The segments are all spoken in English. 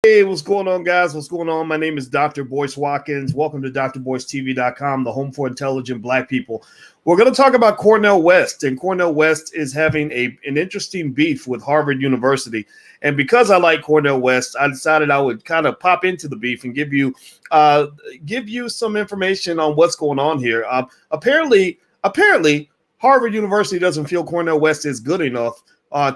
Hey, what's going on, guys? What's going on? My name is Dr. Boyce Watkins. Welcome to drboycetv.com, the home for intelligent Black people. We're going to talk about Cornel West, and Cornel West is having an interesting beef with Harvard University. And because I like Cornel West, I decided I would kind of pop into the beef and give you some information on what's going on here. Apparently, Harvard University doesn't feel Cornel West is good enough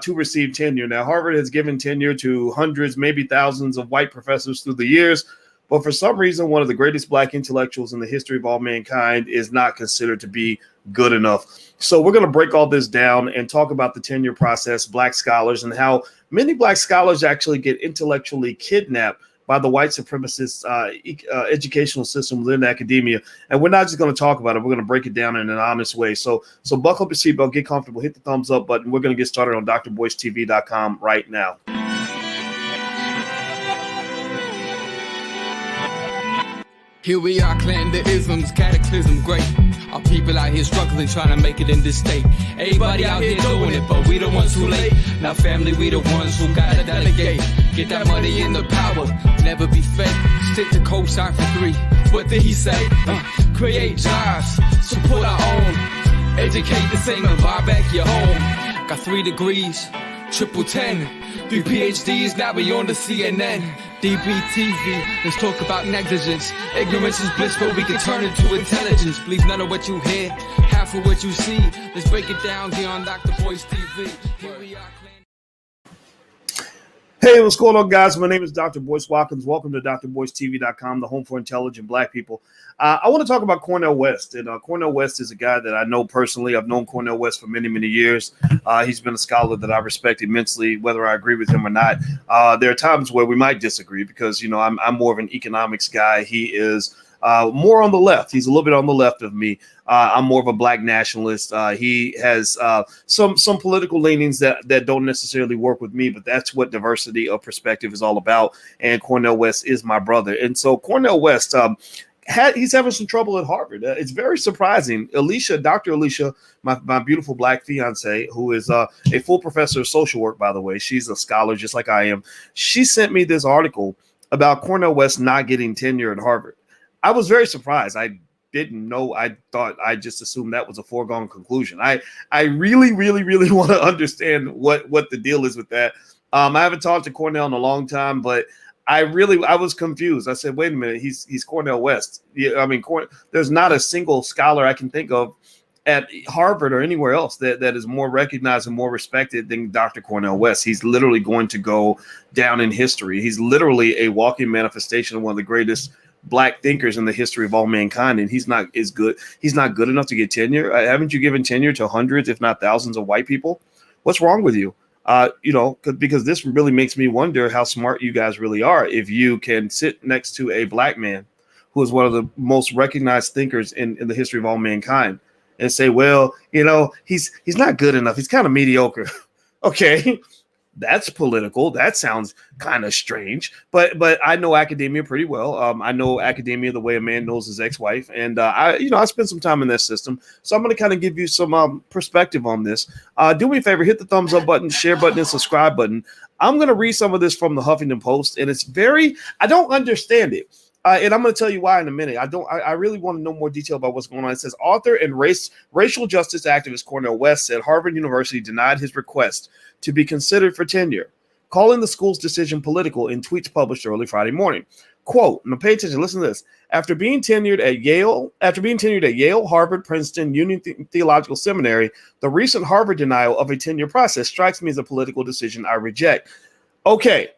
to receive tenure. Now, Harvard has given tenure to hundreds, maybe thousands of white professors through the years, but for some reason, one of the greatest Black intellectuals in the history of all mankind is not considered to be good enough. So we're going to break all this down and talk about the tenure process, Black scholars, and how many Black scholars actually get intellectually kidnapped by the white supremacist educational system within academia. And we're not just going to talk about it. We're going to break it down in an honest way. So buckle up your seatbelt, get comfortable, hit the thumbs up button. We're going to get started on drboycetv.com right now. Here we are, clan the isms, cataclysm, great. Our people out here struggling, trying to make it in this state. Everybody out here doing it, but we the ones who late. Now family, we the ones who gotta delegate. Get that money in the power, never be fake. Stick to cosign for 3. What did he say? Create jobs, support our own. Educate the same and buy back your home. Got 3 degrees, triple 10. 3 PhDs, now we on the CNN. DBTV, let's talk about negligence. Ignorance is bliss, but we can turn it to intelligence. Believe none of what you hear, half of what you see. Let's break it down here on Dr. Boyce TV. Here we are. Hey, what's going on, guys? My name is Dr. Boyce Watkins. Welcome to drboycetv.com, the home for intelligent Black people. I want to talk about Cornel West. And Cornel West is a guy that I know personally. I've known Cornel West for many, many years. He's been a scholar that I respect immensely, whether I agree with him or not. There are times where we might disagree because, you know, I'm more of an economics guy. He is more on the left. He's a little bit on the left of me. I'm more of a Black nationalist. He has some political leanings that don't necessarily work with me, but that's what diversity of perspective is all about. And Cornel West is my brother. And so Cornel West, he's having some trouble at Harvard. It's very surprising. Dr. Alicia, my beautiful Black fiance, who is a full professor of social work, by the way. She's a scholar just like I am. She sent me this article about Cornel West not getting tenure at Harvard. I was very surprised. I didn't know. I just assumed that was a foregone conclusion. I really want to understand what the deal is with that. I haven't talked to Cornel in a long time, but I was confused. I said, wait a minute, he's Cornel West. Yeah, I mean, there's not a single scholar I can think of at Harvard or anywhere else that is more recognized and more respected than Dr. Cornel West. He's literally going to go down in history. He's literally a walking manifestation of one of the greatest Black thinkers in the history of all mankind, and he's not good enough to get tenure. Haven't you given tenure to hundreds, if not thousands, of white people? What's wrong with you? Because this really makes me wonder how smart you guys really are. If you can sit next to a Black man who is one of the most recognized thinkers in the history of all mankind and say, well, you know, he's not good enough. He's kind of mediocre. Okay. That's political. That sounds kind of strange, but I know academia pretty well. I know academia the way a man knows his ex-wife, and I spent some time in that system. So I'm going to kind of give you some perspective on this. Do me a favor, hit the thumbs up button, share button, and subscribe button. I'm going to read some of this from the Huffington Post, and I don't understand it. And I'm going to tell you why in a minute. I really want to know more detail about what's going on. It says author and racial justice activist Cornel West said Harvard University denied his request to be considered for tenure, calling the school's decision political in tweets published early Friday morning. Quote, now pay attention, listen to this. After being tenured at Yale, Harvard, Princeton, Union Theological Seminary, the recent Harvard denial of a tenure process strikes me as a political decision I reject. Okay.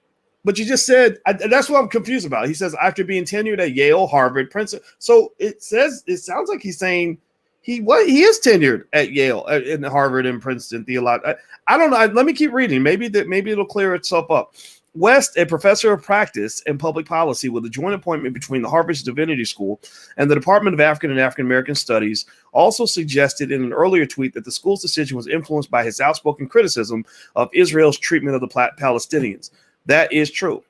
But you just said, that's what I'm confused about. He says, after being tenured at Yale, Harvard, Princeton. So it sounds like he's saying he is tenured at Yale, in Harvard and Princeton theology. I don't know. Let me keep reading. Maybe it'll clear itself up. West, a professor of practice and public policy with a joint appointment between the Harvard Divinity School and the Department of African and African American Studies, also suggested in an earlier tweet that the school's decision was influenced by his outspoken criticism of Israel's treatment of the Palestinians. That is true.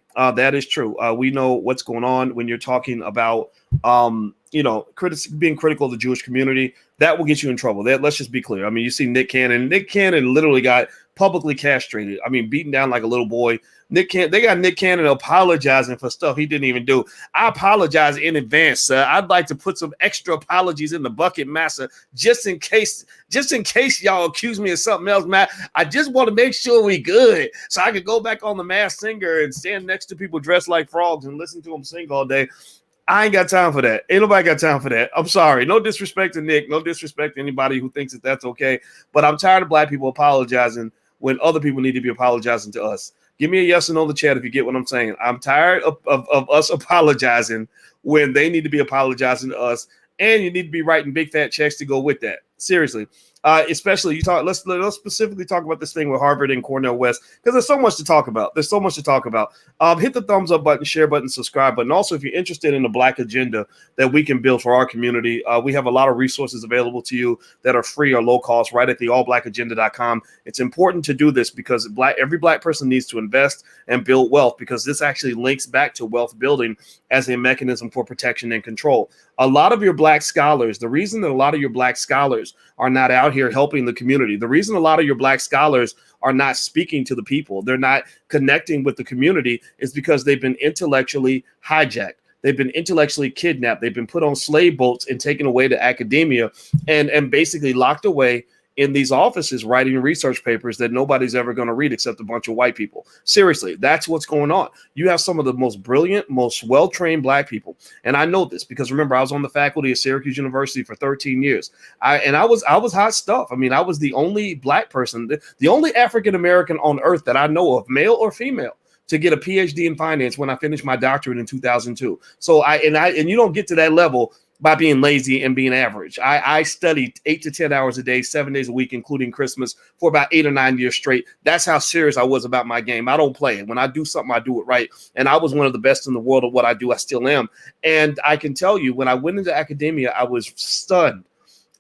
We know what's going on when you're talking about, being critical of the Jewish community. That will get you in trouble. Let's just be clear. I mean, you see Nick Cannon. Nick Cannon literally got publicly castrated. I mean, beaten down like a little boy They got Nick Cannon apologizing for stuff he didn't even do. I apologize in advance, sir. I'd like to put some extra apologies in the bucket, master, just in case y'all accuse me of something else, man. I just want to make sure we good, so I could go back on the Masked Singer and stand next to people dressed like frogs and listen to them sing all day. I ain't got time for that. Ain't nobody got time for that. I'm sorry. No disrespect to Nick. No disrespect to anybody who thinks that that's okay. But I'm tired of black people apologizing when other people need to be apologizing to us. Give me a yes or no in the chat if you get what I'm saying. I'm tired of us apologizing when they need to be apologizing to us, and you need to be writing big fat checks to go with that. Seriously. Especially let's specifically talk about this thing with Harvard and Cornel West, because there's so much to talk about. Hit the thumbs up button, share button, subscribe button. Also, if you're interested in the Black agenda that we can build for our community, we have a lot of resources available to you that are free or low cost right at the allblackagenda.com. It's important to do this because every black person needs to invest and build wealth, because this actually links back to wealth building as a mechanism for protection and control. A lot of your black scholars, the reason that a lot of your black scholars are not out here helping the community, the reason a lot of your black scholars are not speaking to the people, they're not connecting with the community, is because they've been intellectually hijacked. They've been intellectually kidnapped. They've been put on slave boats and taken away to academia and basically locked away in these offices writing research papers that nobody's ever going to read except a bunch of white people. Seriously, that's what's going on. You have some of the most brilliant, most well-trained black people. And I know this because, remember, I was on the faculty at Syracuse University for 13 years. I was hot stuff. I mean, I was the only black person, the only African-American on earth that I know of, male or female, to get a PhD in finance when I finished my doctorate in 2002. So you don't get to that level by being lazy and being average. I studied 8 to 10 hours a day, 7 days a week, including Christmas, for about 8 or 9 years straight. That's how serious I was about my game. I don't play it. When I do something, I do it right. And I was one of the best in the world at what I do. I still am. And I can tell you, when I went into academia, I was stunned.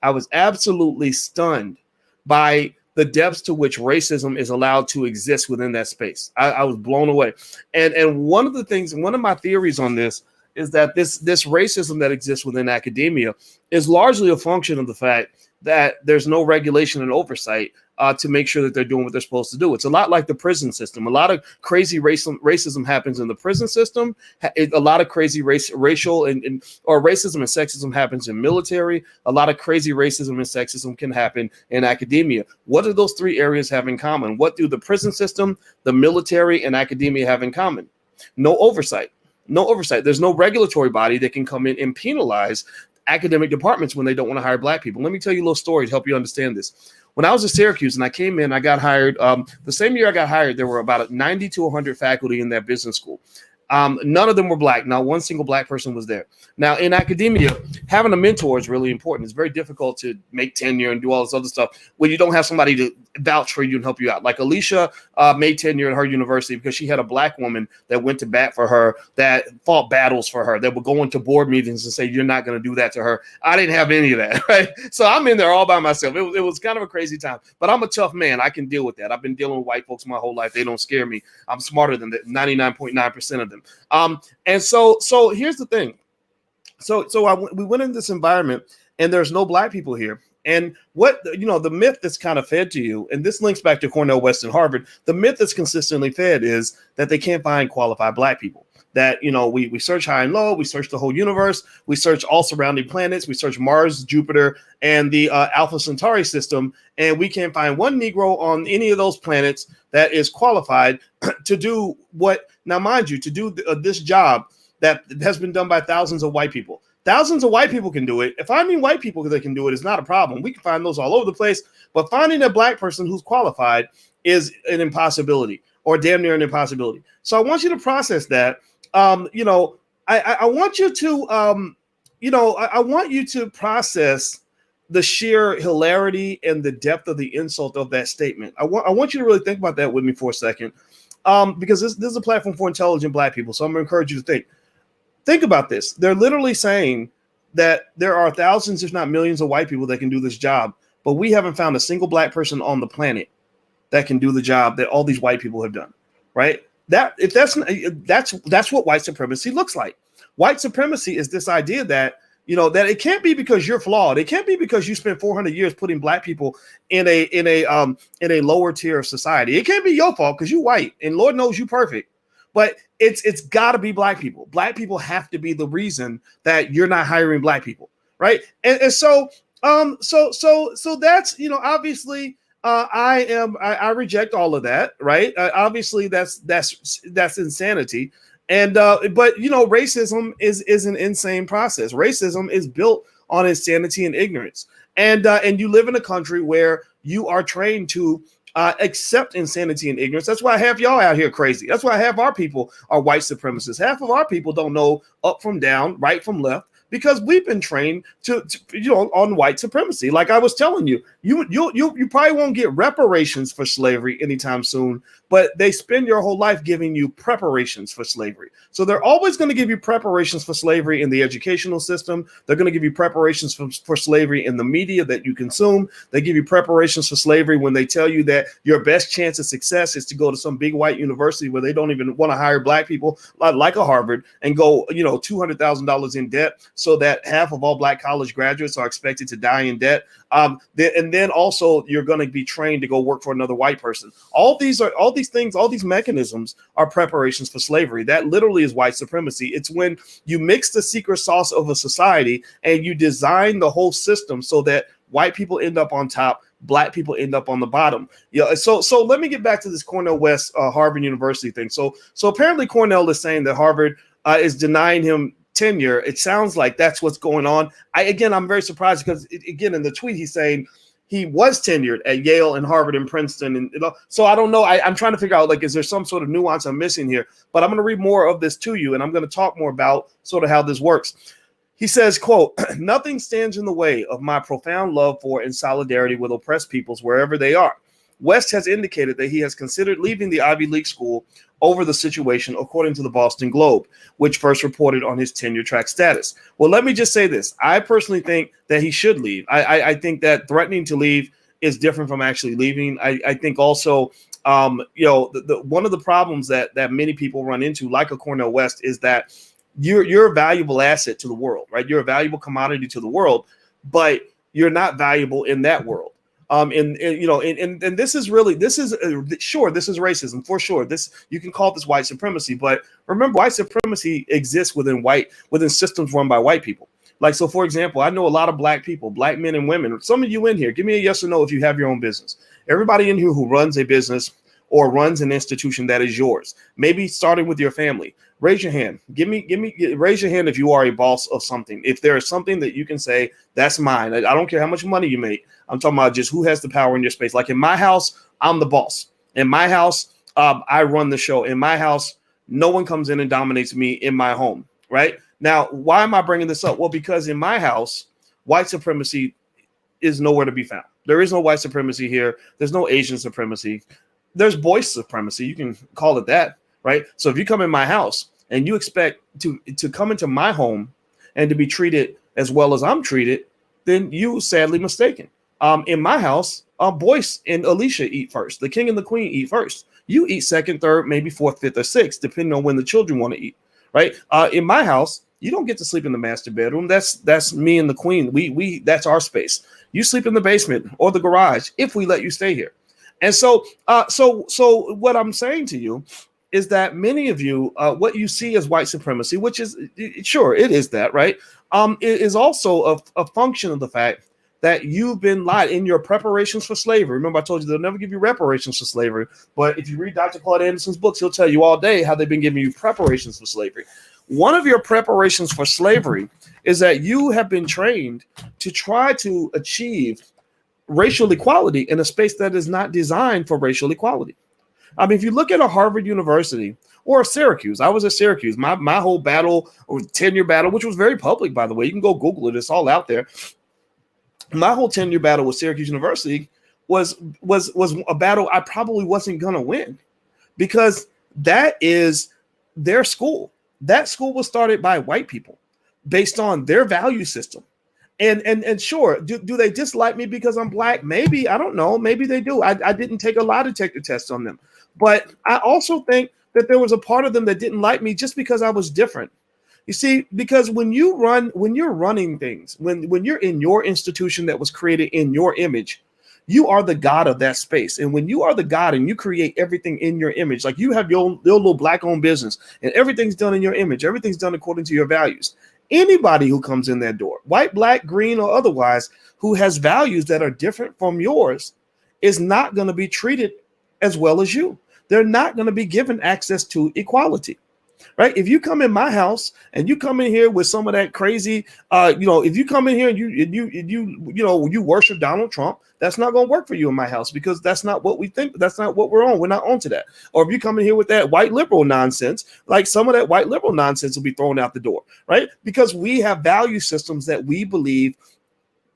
I was absolutely stunned by the depths to which racism is allowed to exist within that space. I was blown away. And one of my theories on this is that this racism that exists within academia is largely a function of the fact that there's no regulation and oversight to make sure that they're doing what they're supposed to do. It's a lot like the prison system. A lot of crazy racism happens in the prison system. A lot of crazy racial or racism and sexism happens in military. A lot of crazy racism and sexism can happen in academia. What do those three areas have in common? What do the prison system, the military, and academia have in common? No oversight. No oversight. There's no regulatory body that can come in and penalize academic departments when they don't want to hire black people. Let me tell you a little story to help you understand this. When I was at Syracuse and I came in, I got hired. The same year I got hired, there were about 90 to 100 faculty in that business school. None of them were black. Not one single black person was there. Now, in academia, having a mentor is really important. It's very difficult to make tenure and do all this other stuff when you don't have somebody to vouch for you and help you out. Like Alicia made tenure at her university because she had a black woman that went to bat for her, that fought battles for her, that would go into board meetings and say, you're not going to do that to her. I didn't have any of that, right? So I'm in there all by myself. It was kind of a crazy time, but I'm a tough man. I can deal with that. I've been dealing with white folks my whole life. They don't scare me. I'm smarter than 99.9% of them. And so here's the thing. We went in this environment and there's no black people here. And the myth that's kind of fed to you, and this links back to Cornel West and Harvard, the myth that's consistently fed is that they can't find qualified black people. That, we search high and low, we search the whole universe, we search all surrounding planets, we search Mars, Jupiter, and the Alpha Centauri system, and we can't find one Negro on any of those planets that is qualified to do this job that has been done by thousands of white people. Thousands of white people can do it. If finding white people that can do it is not a problem, we can find those all over the place. But finding a black person who's qualified is an impossibility, or damn near an impossibility. So I want you to process that. I want you to, I want you to process the sheer hilarity and the depth of the insult of that statement. I want you to really think about that with me for a second, because this is a platform for intelligent black people. So I'm going to encourage you to think about this. They're literally saying that there are thousands, if not millions, of white people that can do this job, but we haven't found a single black person on the planet that can do the job that all these white people have done, right? That's what white supremacy looks like. White supremacy is this idea that that it can't be because you're flawed. It can't be because you spent 400 years putting black people in a lower tier of society. It can't be your fault because you're white and Lord knows you perfect. But it's got to be black people. Black people have to be the reason that you're not hiring black people, right? And so that's obviously I reject all of that, right? Obviously that's insanity. And but racism is an insane process. Racism is built on insanity and ignorance. And you live in a country where you are trained to accept insanity and ignorance. That's why half y'all out here crazy. That's why half our people are white supremacists. Half of our people don't know up from down, right from left, because we've been trained to on white supremacy. Like I was telling you, you probably won't get reparations for slavery anytime soon, but they spend your whole life giving you preparations for slavery. So they're always going to give you preparations for slavery in the educational system. They're going to give you preparations for slavery in the media that you consume. They give you preparations for slavery when they tell you that your best chance of success is to go to some big white university where they don't even want to hire black people, like a Harvard, and go $200,000 in debt, so that half of all black college graduates are expected to die in debt. And then also you're going to be trained to go work for another white person. All these things, all these mechanisms are preparations for slavery. That literally is white supremacy. It's when you mix the secret sauce of a society and you design the whole system so that white people end up on top, black people end up on the bottom. So let me get back to this Cornel West Harvard University thing. So apparently Cornel is saying that Harvard is denying him tenure. It sounds like that's what's going on. I'm very surprised because in the tweet he's saying he was tenured at Yale and Harvard and Princeton, and so I don't know. I'm trying to figure out, like, is there some sort of nuance I'm missing here? But I'm going to read more of this to you, and I'm going to talk more about sort of how this works. He says, quote, "Nothing stands in the way of my profound love for and solidarity with oppressed peoples wherever they are. West has indicated that he has considered leaving the Ivy League school over the situation, according to the Boston Globe, which first reported on his tenure track status." Well, let me just say this. I personally think that he should leave. I think that threatening to leave is different from actually leaving. I think also, one of the problems that many people run into, like a Cornel West, is that you're a valuable asset to the world, right? You're a valuable commodity to the world, but you're not valuable in that world. And this is racism for sure. You can call this white supremacy, but remember, white supremacy exists within systems run by white people. Like, so for example, I know a lot of black people, black men and women. Some of you in here, give me a yes or no if you have your own business. Everybody in here who runs a business or runs an institution that is yours, maybe starting with your family, raise your hand. Raise your hand if you are a boss of something. If there is something that you can say, that's mine. I don't care how much money you make. I'm talking about just who has the power in your space. Like in my house, I'm the boss. In my house, I run the show. In my house, no one comes in and dominates me in my home, right? Now, why am I bringing this up? Well, because in my house, white supremacy is nowhere to be found. There is no white supremacy here. There's no Asian supremacy. There's Boyce supremacy. You can call it that, right? So if you come in my house and you expect to come into my home and to be treated as well as I'm treated, then you sadly mistaken. In my house, Boyce and Alicia eat first. The king and the queen eat first. You eat second, third, maybe fourth, fifth, or sixth, depending on when the children want to eat, right? In my house, you don't get to sleep in the master bedroom. That's me and the queen. We that's our space. You sleep in the basement or the garage if we let you stay here. And so what I'm saying to you is that many of you, what you see as white supremacy, which is sure it is that, right? It is also a function of the fact that you've been lied in your preparations for slavery. Remember, I told you they'll never give you reparations for slavery. But if you read Dr. Claude Anderson's books, he'll tell you all day how they've been giving you preparations for slavery. One of your preparations for slavery is that you have been trained to try to achieve racial equality in a space that is not designed for racial equality. I mean, if you look at a Harvard University or Syracuse, I was at Syracuse. My whole battle or tenure battle, which was very public, by the way, you can go Google it. It's all out there. My whole tenure battle with Syracuse University was a battle I probably wasn't going to win, because that is their school. That school was started by white people based on their value system. And sure, do they dislike me because I'm black? Maybe, I don't know. Maybe they do. I didn't take a lie detector test on them. But I also think that there was a part of them that didn't like me just because I was different. You see, because when you're running things, when you're in your institution that was created in your image, you are the God of that space. And when you are the God and you create everything in your image, like you have your little black-owned business and everything's done in your image, everything's done according to your values. Anybody who comes in that door, white, black, green, or otherwise, who has values that are different from yours is not going to be treated as well as you. They're not going to be given access to equality. Right? If you come in my house and you come in here with some of that crazy, if you come in here and you worship Donald Trump, that's not going to work for you in my house because that's not what we think. That's not what we're on. We're not on to that. Or if you come in here with that white liberal nonsense, like some of that white liberal nonsense will be thrown out the door, right? Because we have value systems that we believe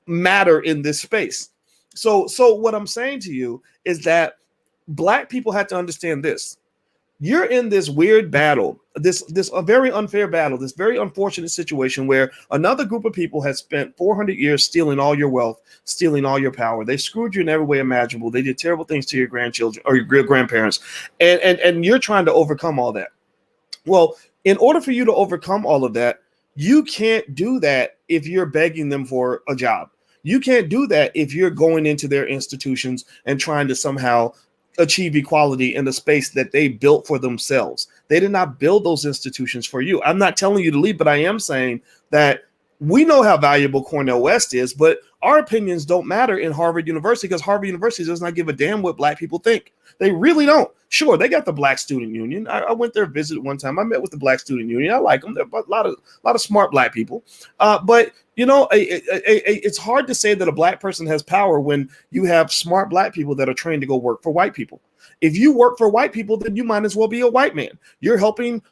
matter in this space. So what I'm saying to you is that Black people have to understand this. You're in this weird battle, this a very unfair battle, this very unfortunate situation where another group of people has spent 400 years stealing all your wealth, stealing all your power. They screwed you in every way imaginable. They did terrible things to your grandchildren or your grandparents, and you're trying to overcome all that. Well, in order for you to overcome all of that, you can't do that if you're begging them for a job. You can't do that if you're going into their institutions and trying to somehow achieve equality in the space that they built for themselves. They did not build those institutions for you. I'm not telling you to leave, but I am saying that we know how valuable Cornel West is, but our opinions don't matter in Harvard University because Harvard University does not give a damn what Black people think. They really don't. Sure, they got the Black Student Union. I went there, visited one time. I met with the Black Student Union. I like them. They're a lot of smart Black people. But it's hard to say that a Black person has power when you have smart Black people that are trained to go work for white people. If you work for white people, then you might as well be a white man. You're helping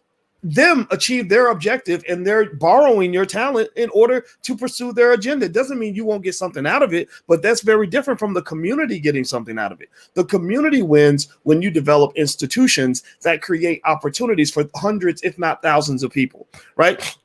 them achieve their objective and they're borrowing your talent in order to pursue their agenda. It doesn't mean you won't get something out of it, but that's very different from the community getting something out of it. The community wins when you develop institutions that create opportunities for hundreds, if not thousands of people, right?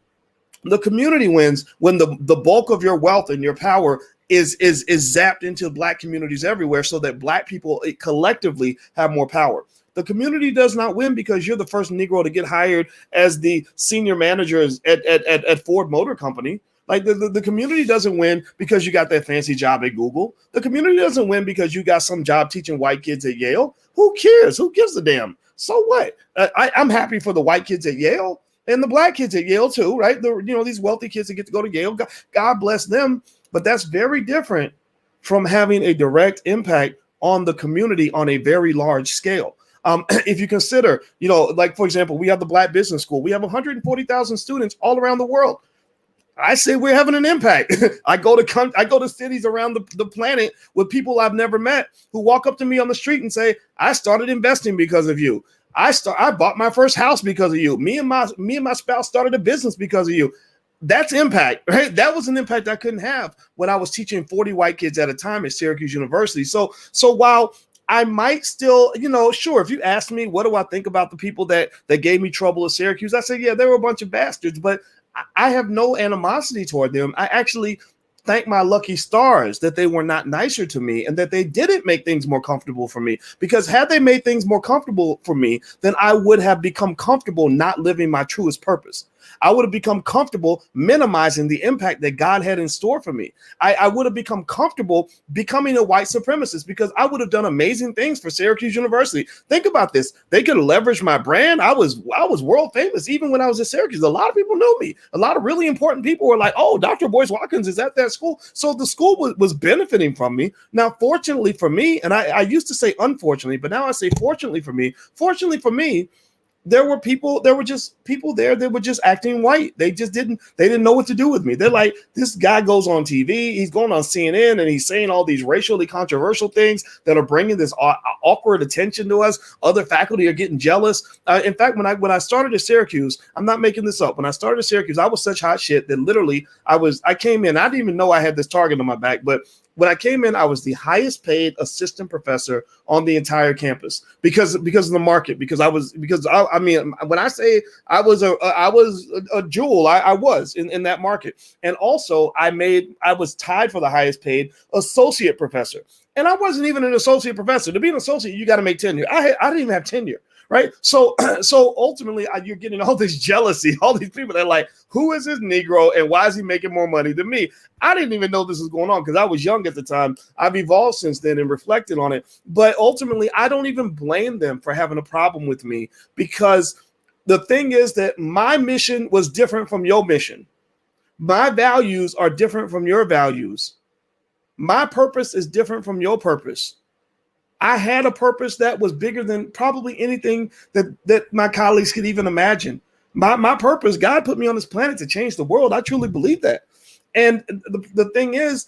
The community wins when the bulk of your wealth and your power is zapped into Black communities everywhere so that Black people collectively have more power. The community does not win because you're the first Negro to get hired as the senior manager at Ford Motor Company. Like the community doesn't win because you got that fancy job at Google. The community doesn't win because you got some job teaching white kids at Yale. Who cares? Who gives a damn? So what? I'm happy for the white kids at Yale and the Black kids at Yale too, right? These wealthy kids that get to go to Yale. God bless them. But that's very different from having a direct impact on the community on a very large scale. If you consider, like, for example, we have the Black Business School. We have 140,000 students all around the world. I say we're having an impact. I go to cities around the planet with people I've never met who walk up to me on the street and say, I started investing because of you. I bought my first house because of you. Me and my spouse started a business because of you. That's impact, right? That was an impact I couldn't have when I was teaching 40 white kids at a time at Syracuse University. So while I might still, sure, if you ask me, what do I think about the people that gave me trouble at Syracuse? I say, yeah, they were a bunch of bastards, but I have no animosity toward them. I actually thank my lucky stars that they were not nicer to me and that they didn't make things more comfortable for me. Because had they made things more comfortable for me, then I would have become comfortable not living my truest purpose. I would have become comfortable minimizing the impact that God had in store for me. I would have become comfortable becoming a white supremacist because I would have done amazing things for Syracuse University. Think about this. They could have leveraged my brand. I was world famous even when I was at Syracuse. A lot of people knew me. A lot of really important people were like, oh, Dr. Boyce Watkins is at that school. So the school was benefiting from me. Now, fortunately for me, and I used to say unfortunately, but now I say fortunately for me, there were just people there that were just acting white. They didn't know what to do with me. They're like, this guy goes on TV, he's going on CNN and he's saying all these racially controversial things that are bringing this awkward attention to us. Other faculty are getting jealous. In fact, when I started at Syracuse, I'm not making this up. When I started at Syracuse, I was such hot shit that literally I came in, I didn't even know I had this target on my back, but when I came in, I was the highest paid assistant professor on the entire campus because of the market. When I say I was a jewel, I was in that market. And also I was tied for the highest paid associate professor. And I wasn't even an associate professor. To be an associate, you got to make tenure. I didn't even have tenure. right? So ultimately, you're getting all this jealousy, all these people that are like, who is this Negro and why is he making more money than me? I didn't even know this was going on because I was young at the time. I've evolved since then and reflected on it. But ultimately, I don't even blame them for having a problem with me, because the thing is that my mission was different from your mission. My values are different from your values. My purpose is different from your purpose. I had a purpose that was bigger than probably anything that my colleagues could even imagine. My purpose, God put me on this planet to change the world. I truly believe that. And the thing is,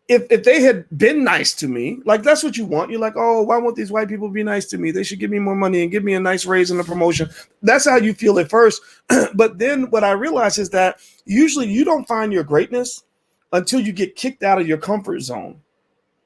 if they had been nice to me, like that's what you want. You're like, oh, why won't these white people be nice to me? They should give me more money and give me a nice raise and a promotion. That's how you feel at first. But then what I realized is that usually you don't find your greatness until you get kicked out of your comfort zone.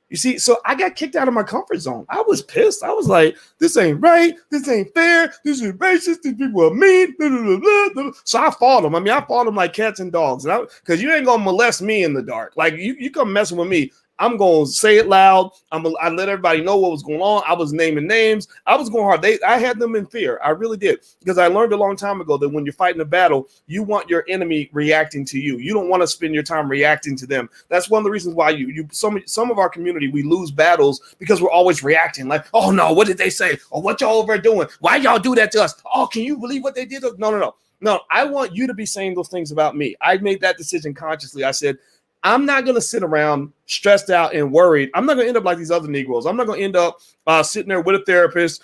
You see, so I got kicked out of my comfort zone. I was pissed. I was like, this ain't right. This ain't fair. This is racist. These people are mean. Blah, blah, blah, blah. So I fought them. I mean, I fought them like cats and dogs. Because you ain't going to molest me in the dark. Like, you come messing with me, I'm going to say it loud. I let everybody know what was going on. I was naming names. I was going hard. I had them in fear. I really did. Because I learned a long time ago that when you're fighting a battle, you want your enemy reacting to you. You don't want to spend your time reacting to them. That's one of the reasons why some of our community, we lose battles because we're always reacting. Like, oh no, what did they say? Or what y'all over doing? Why y'all do that to us? Oh, can you believe what they did? No, I want you to be saying those things about me. I made that decision consciously. I said, I'm not going to sit around stressed out and worried. I'm not going to end up like these other Negroes. I'm not going to end up sitting there with a therapist,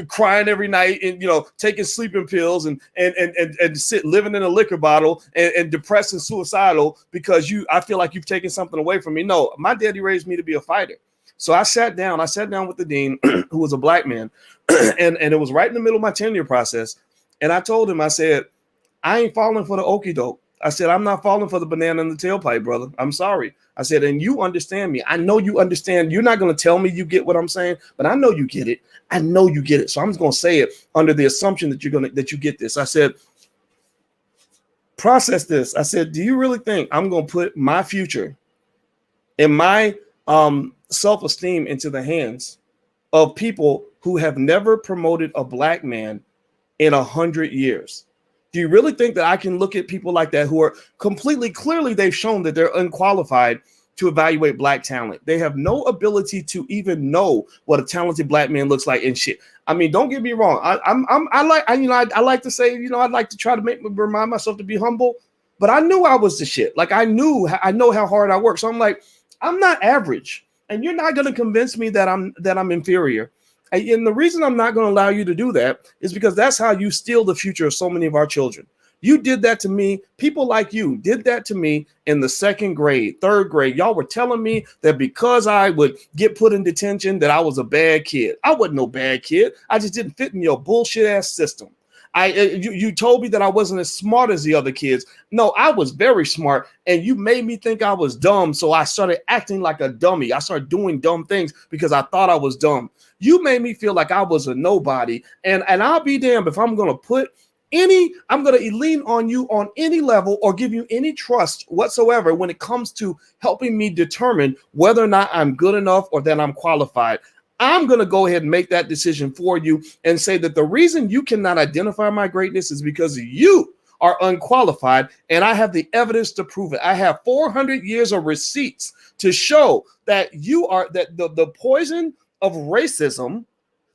crying every night and, taking sleeping pills and living in a liquor bottle and depressed and suicidal because I feel like you've taken something away from me. No, my daddy raised me to be a fighter. So I sat down with the dean who was a black man and it was right in the middle of my tenure process. And I told him, I said, I ain't falling for the okie doke. I said, I'm not falling for the banana in the tailpipe, brother. I'm sorry. I said, and you understand me. I know you understand. You're not going to tell me you get what I'm saying, but I know you get it. I know you get it. So I'm just going to say it under the assumption that you get this. I said, process this. I said, do you really think I'm going to put my future and my self-esteem into the hands of people who have never promoted a black man in 100 years? Do you really think that I can look at people like that who are clearly they've shown that they're unqualified to evaluate black talent? They have no ability to even know what a talented black man looks like and shit. I mean, don't get me wrong. I like to say, I'd like to try to remind myself to be humble, but I knew I was the shit. Like I know how hard I work. So I'm like, I'm not average, and you're not going to convince me that I'm inferior. And the reason I'm not going to allow you to do that is because that's how you steal the future of so many of our children. You did that to me. People like you did that to me in the second grade, third grade. Y'all were telling me that because I would get put in detention that I was a bad kid. I wasn't no bad kid. I just didn't fit in your bullshit ass system. You told me that I wasn't as smart as the other kids. No, I was very smart, and you made me think I was dumb, so I started acting like a dummy. I started doing dumb things because I thought I was dumb. You made me feel like I was a nobody, and I'll be damned if I'm going to lean on you on any level or give you any trust whatsoever when it comes to helping me determine whether or not I'm good enough or that I'm qualified. I'm going to go ahead and make that decision for you and say that the reason you cannot identify my greatness is because you are unqualified, and I have the evidence to prove it. I have 400 years of receipts to show that you are the poison of racism,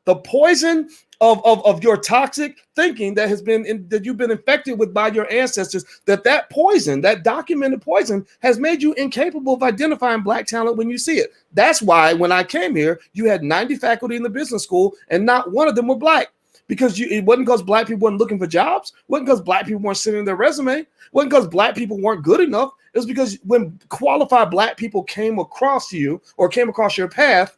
the poison of your toxic thinking that you've been infected with by your ancestors, that poison, that documented poison, has made you incapable of identifying black talent when you see it. That's why when I came here, you had 90 faculty in the business school and not one of them were black. Because it wasn't because black people weren't looking for jobs. It wasn't because black people weren't sending their resume. It wasn't because black people weren't good enough. It was because when qualified black people came across you or came across your path,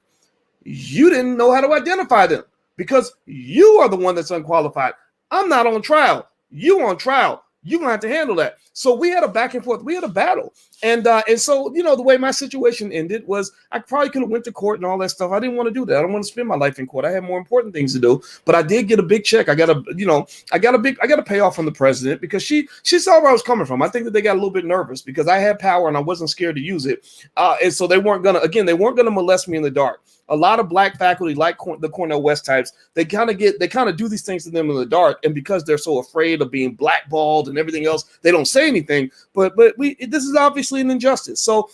you didn't know how to identify them because you are the one that's unqualified. I'm not on trial. You on trial. You're going to have to handle that. So we had a back and forth. We had a battle. And so, the way my situation ended was I probably could have went to court and all that stuff. I didn't want to do that. I don't want to spend my life in court. I had more important things to do. But I did get a big check. I got a payoff from the president because she saw where I was coming from. I think that they got a little bit nervous because I had power and I wasn't scared to use it. And so they weren't going to molest me in the dark. a lot of black faculty, like the Cornel West types, they kind of do these things to them in the dark, and because they're so afraid of being blackballed and everything else, they don't say anything. But this is obviously an injustice. So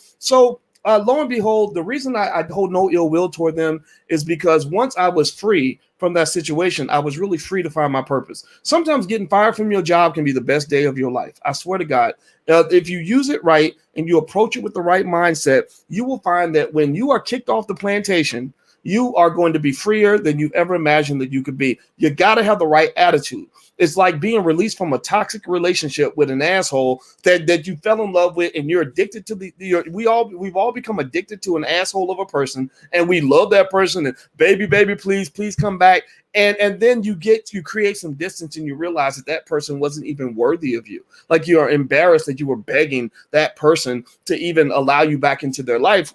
lo and behold, the reason I hold no ill will toward them is because once I was free from that situation, I was really free to find my purpose. Sometimes getting fired from your job can be the best day of your life. I swear to God, if you use it right and you approach it with the right mindset, you will find that when you are kicked off the plantation, you are going to be freer than you've ever imagined that you could be. You got to have the right attitude. It's like being released from a toxic relationship with an asshole that you fell in love with, and you're addicted to we've all become addicted to an asshole of a person, and we love that person, and baby, please come back. And then you create some distance, and you realize that person wasn't even worthy of you. Like, you are embarrassed that you were begging that person to even allow you back into their life.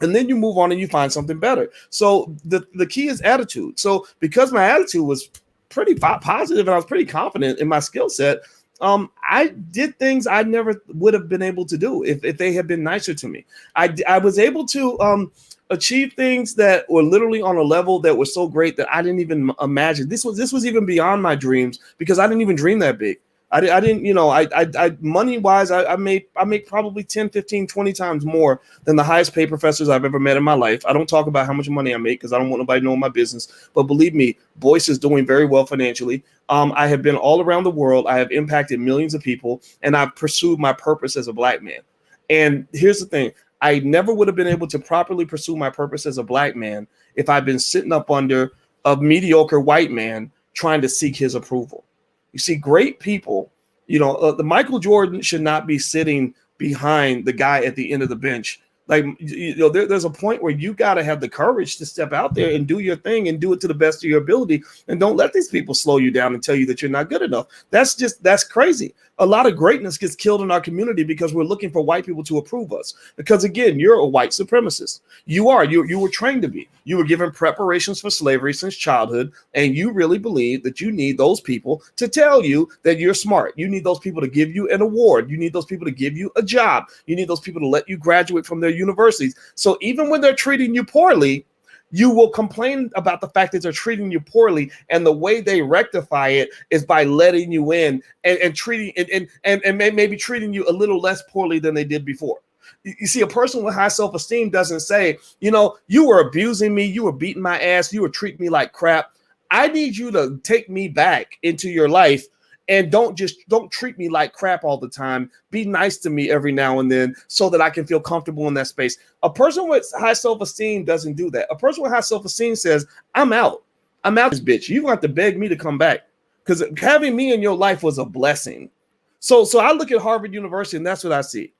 And then you move on and you find something better. So the key is attitude. So because my attitude was pretty positive and I was pretty confident in my skill set, I did things I never would have been able to do if they had been nicer to me. I was able to achieve things that were literally on a level that was so great that I didn't even imagine. This was even beyond my dreams, because I didn't even dream that big. I didn't, I money wise, I make probably 10, 15, 20 times more than the highest paid professors I've ever met in my life. I don't talk about how much money I make because I don't want nobody knowing my business. But believe me, Boyce is doing very well financially. I have been all around the world. I have impacted millions of people, and I've pursued my purpose as a black man. And here's the thing. I never would have been able to properly pursue my purpose as a black man if I'd been sitting up under a mediocre white man trying to seek his approval. You see, great people, the Michael Jordan should not be sitting behind the guy at the end of the bench. Like, there's a point where you got to have the courage to step out there and do your thing and do it to the best of your ability. And don't let these people slow you down and tell you that you're not good enough. That's crazy. A lot of greatness gets killed in our community because we're looking for white people to approve us. Because again, you're a white supremacist. You were trained to be. You were given preparations for slavery since childhood, and you really believe that you need those people to tell you that you're smart. You need those people to give you an award. You need those people to give you a job. You need those people to let you graduate from their universities. So even when they're treating you poorly, you will complain about the fact that they're treating you poorly, and the way they rectify it is by letting you in and treating and maybe treating you a little less poorly than they did before. You see, a person with high self-esteem doesn't say, you were abusing me, you were beating my ass, you were treating me like crap. I need you to take me back into your life, and don't treat me like crap all the time. Be nice to me every now and then so that I can feel comfortable in that space. A person with high self-esteem doesn't do that. A person with high self-esteem says, I'm out this bitch. You have to beg me to come back, because having me in your life was a blessing. So I look at Harvard University, and that's what I see.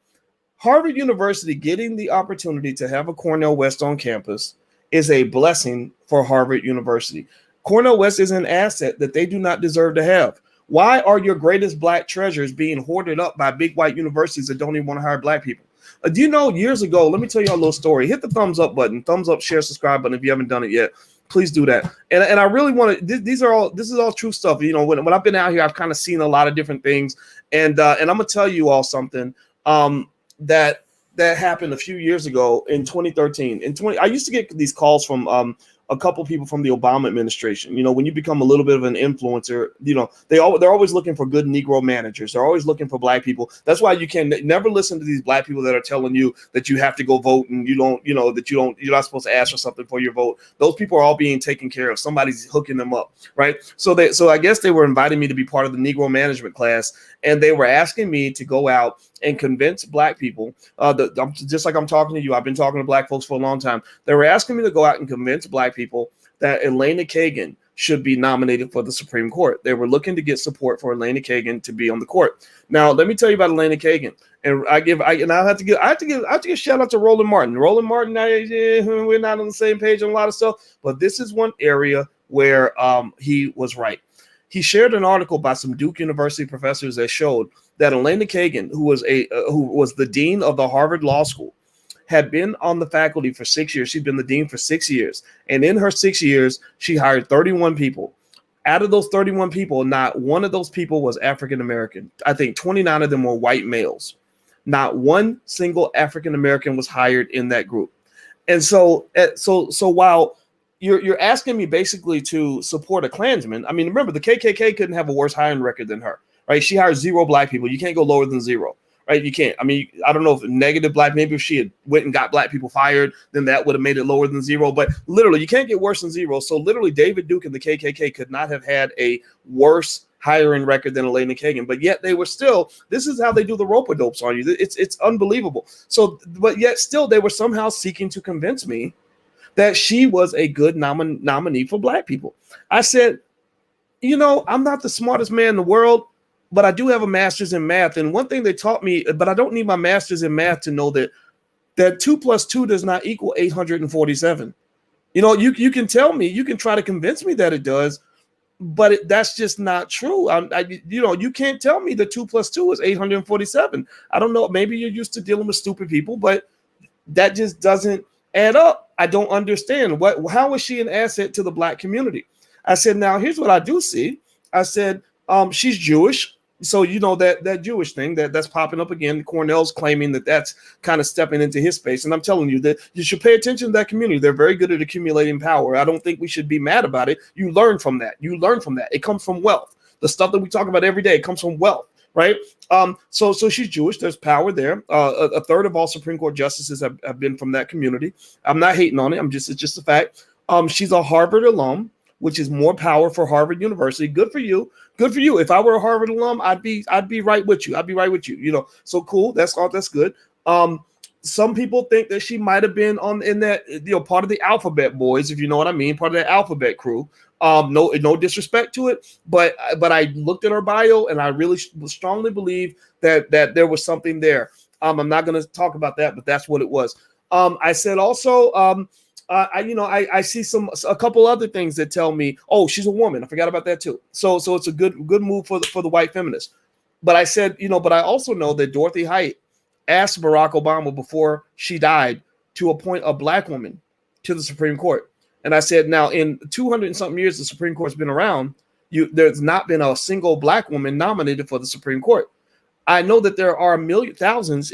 Harvard University getting the opportunity to have a Cornel West on campus is a blessing for Harvard University. Cornel West is an asset that they do not deserve to have. Why are your greatest black treasures being hoarded up by big white universities that don't even want to hire black people? Do you know, years ago, let me tell you a little story. Hit the thumbs up button, thumbs up, share, subscribe button if you haven't done it yet. Please do that. And I really want to, this is all true stuff. When I've been out here, I've kind of seen a lot of different things. And I'm going to tell you all something that happened a few years ago in 2013. I used to get these calls from a couple people from the Obama administration. When you become a little bit of an influencer, they're always looking for good Negro managers. They're always looking for black people. That's why you can never listen to these black people that are telling you that you have to go vote and you're not supposed to ask for something for your vote. Those people are all being taken care of. Somebody's hooking them up, right? So I guess they were inviting me to be part of the Negro management class, and they were asking me to go out and convince black people. Just like I'm talking to you, I've been talking to black folks for a long time. They were asking me to go out and convince black people that Elena Kagan should be nominated for the Supreme Court. They were looking to get support for Elena Kagan to be on the court. Now, let me tell you about Elena Kagan. And I have to give shout out to Roland Martin. Roland Martin, we're not on the same page on a lot of stuff, but this is one area where he was right. He shared an article by some Duke University professors that showed that Elena Kagan, who was the dean of the Harvard Law School, had been on the faculty for 6 years. She'd been the dean for 6 years. And in her 6 years, she hired 31 people. Out of those 31 people, not one of those people was African-American. I think 29 of them were white males. Not one single African-American was hired in that group. And so while you're asking me basically to support a Klansman, I mean, remember the KKK couldn't have a worse hiring record than her, right? She hired 0 black people. You can't go lower than 0. Right, you can't. I mean, I don't know if negative black, maybe if she had went and got black people fired, then that would have made it lower than 0. But literally, you can't get worse than 0. So literally, David Duke and the KKK could not have had a worse hiring record than Elena Kagan. But yet they were still. This is how they do the rope-a-dopes on you. It's unbelievable. So, but yet still, they were somehow seeking to convince me that she was a good nominee for black people. I said, I'm not the smartest man in the world, but I do have a master's in math. And one thing they taught me, but I don't need my master's in math to know that 2 + 2 does not equal 847. You can tell me, you can try to convince me that it does, but that's just not true. You can't tell me that 2 + 2 is 847. I don't know. Maybe you're used to dealing with stupid people, but that just doesn't add up. I don't understand. How is she an asset to the black community? I said, now here's what I do see. I said, she's Jewish. So, that Jewish thing that's popping up again. Cornell's claiming that that's kind of stepping into his space. And I'm telling you that you should pay attention to that community. They're very good at accumulating power. I don't think we should be mad about it. You learn from that. It comes from wealth. The stuff that we talk about every day comes from wealth, right? So she's Jewish. There's power there. A third of all Supreme Court justices have been from that community. I'm not hating on it. It's just a fact. She's a Harvard alum, which is more power for Harvard University. Good for you. Good for you. If I were a Harvard alum, I'd be right with you. So cool. That's good. Some people think that she might have been in that, part of the alphabet boys, if you know what I mean, part of the alphabet crew. No disrespect to it, but I looked at her bio and I really strongly believe that there was something there. I'm not going to talk about that, but that's what it was. I said also, I see a couple other things that tell me, oh, she's a woman. I forgot about that too. So it's a good move for the white feminists. But I said, but I also know that Dorothy Height asked Barack Obama before she died to appoint a black woman to the Supreme Court. And I said, now in 200 and something years the Supreme Court's been around, there's not been a single black woman nominated for the Supreme Court. I know that there are thousands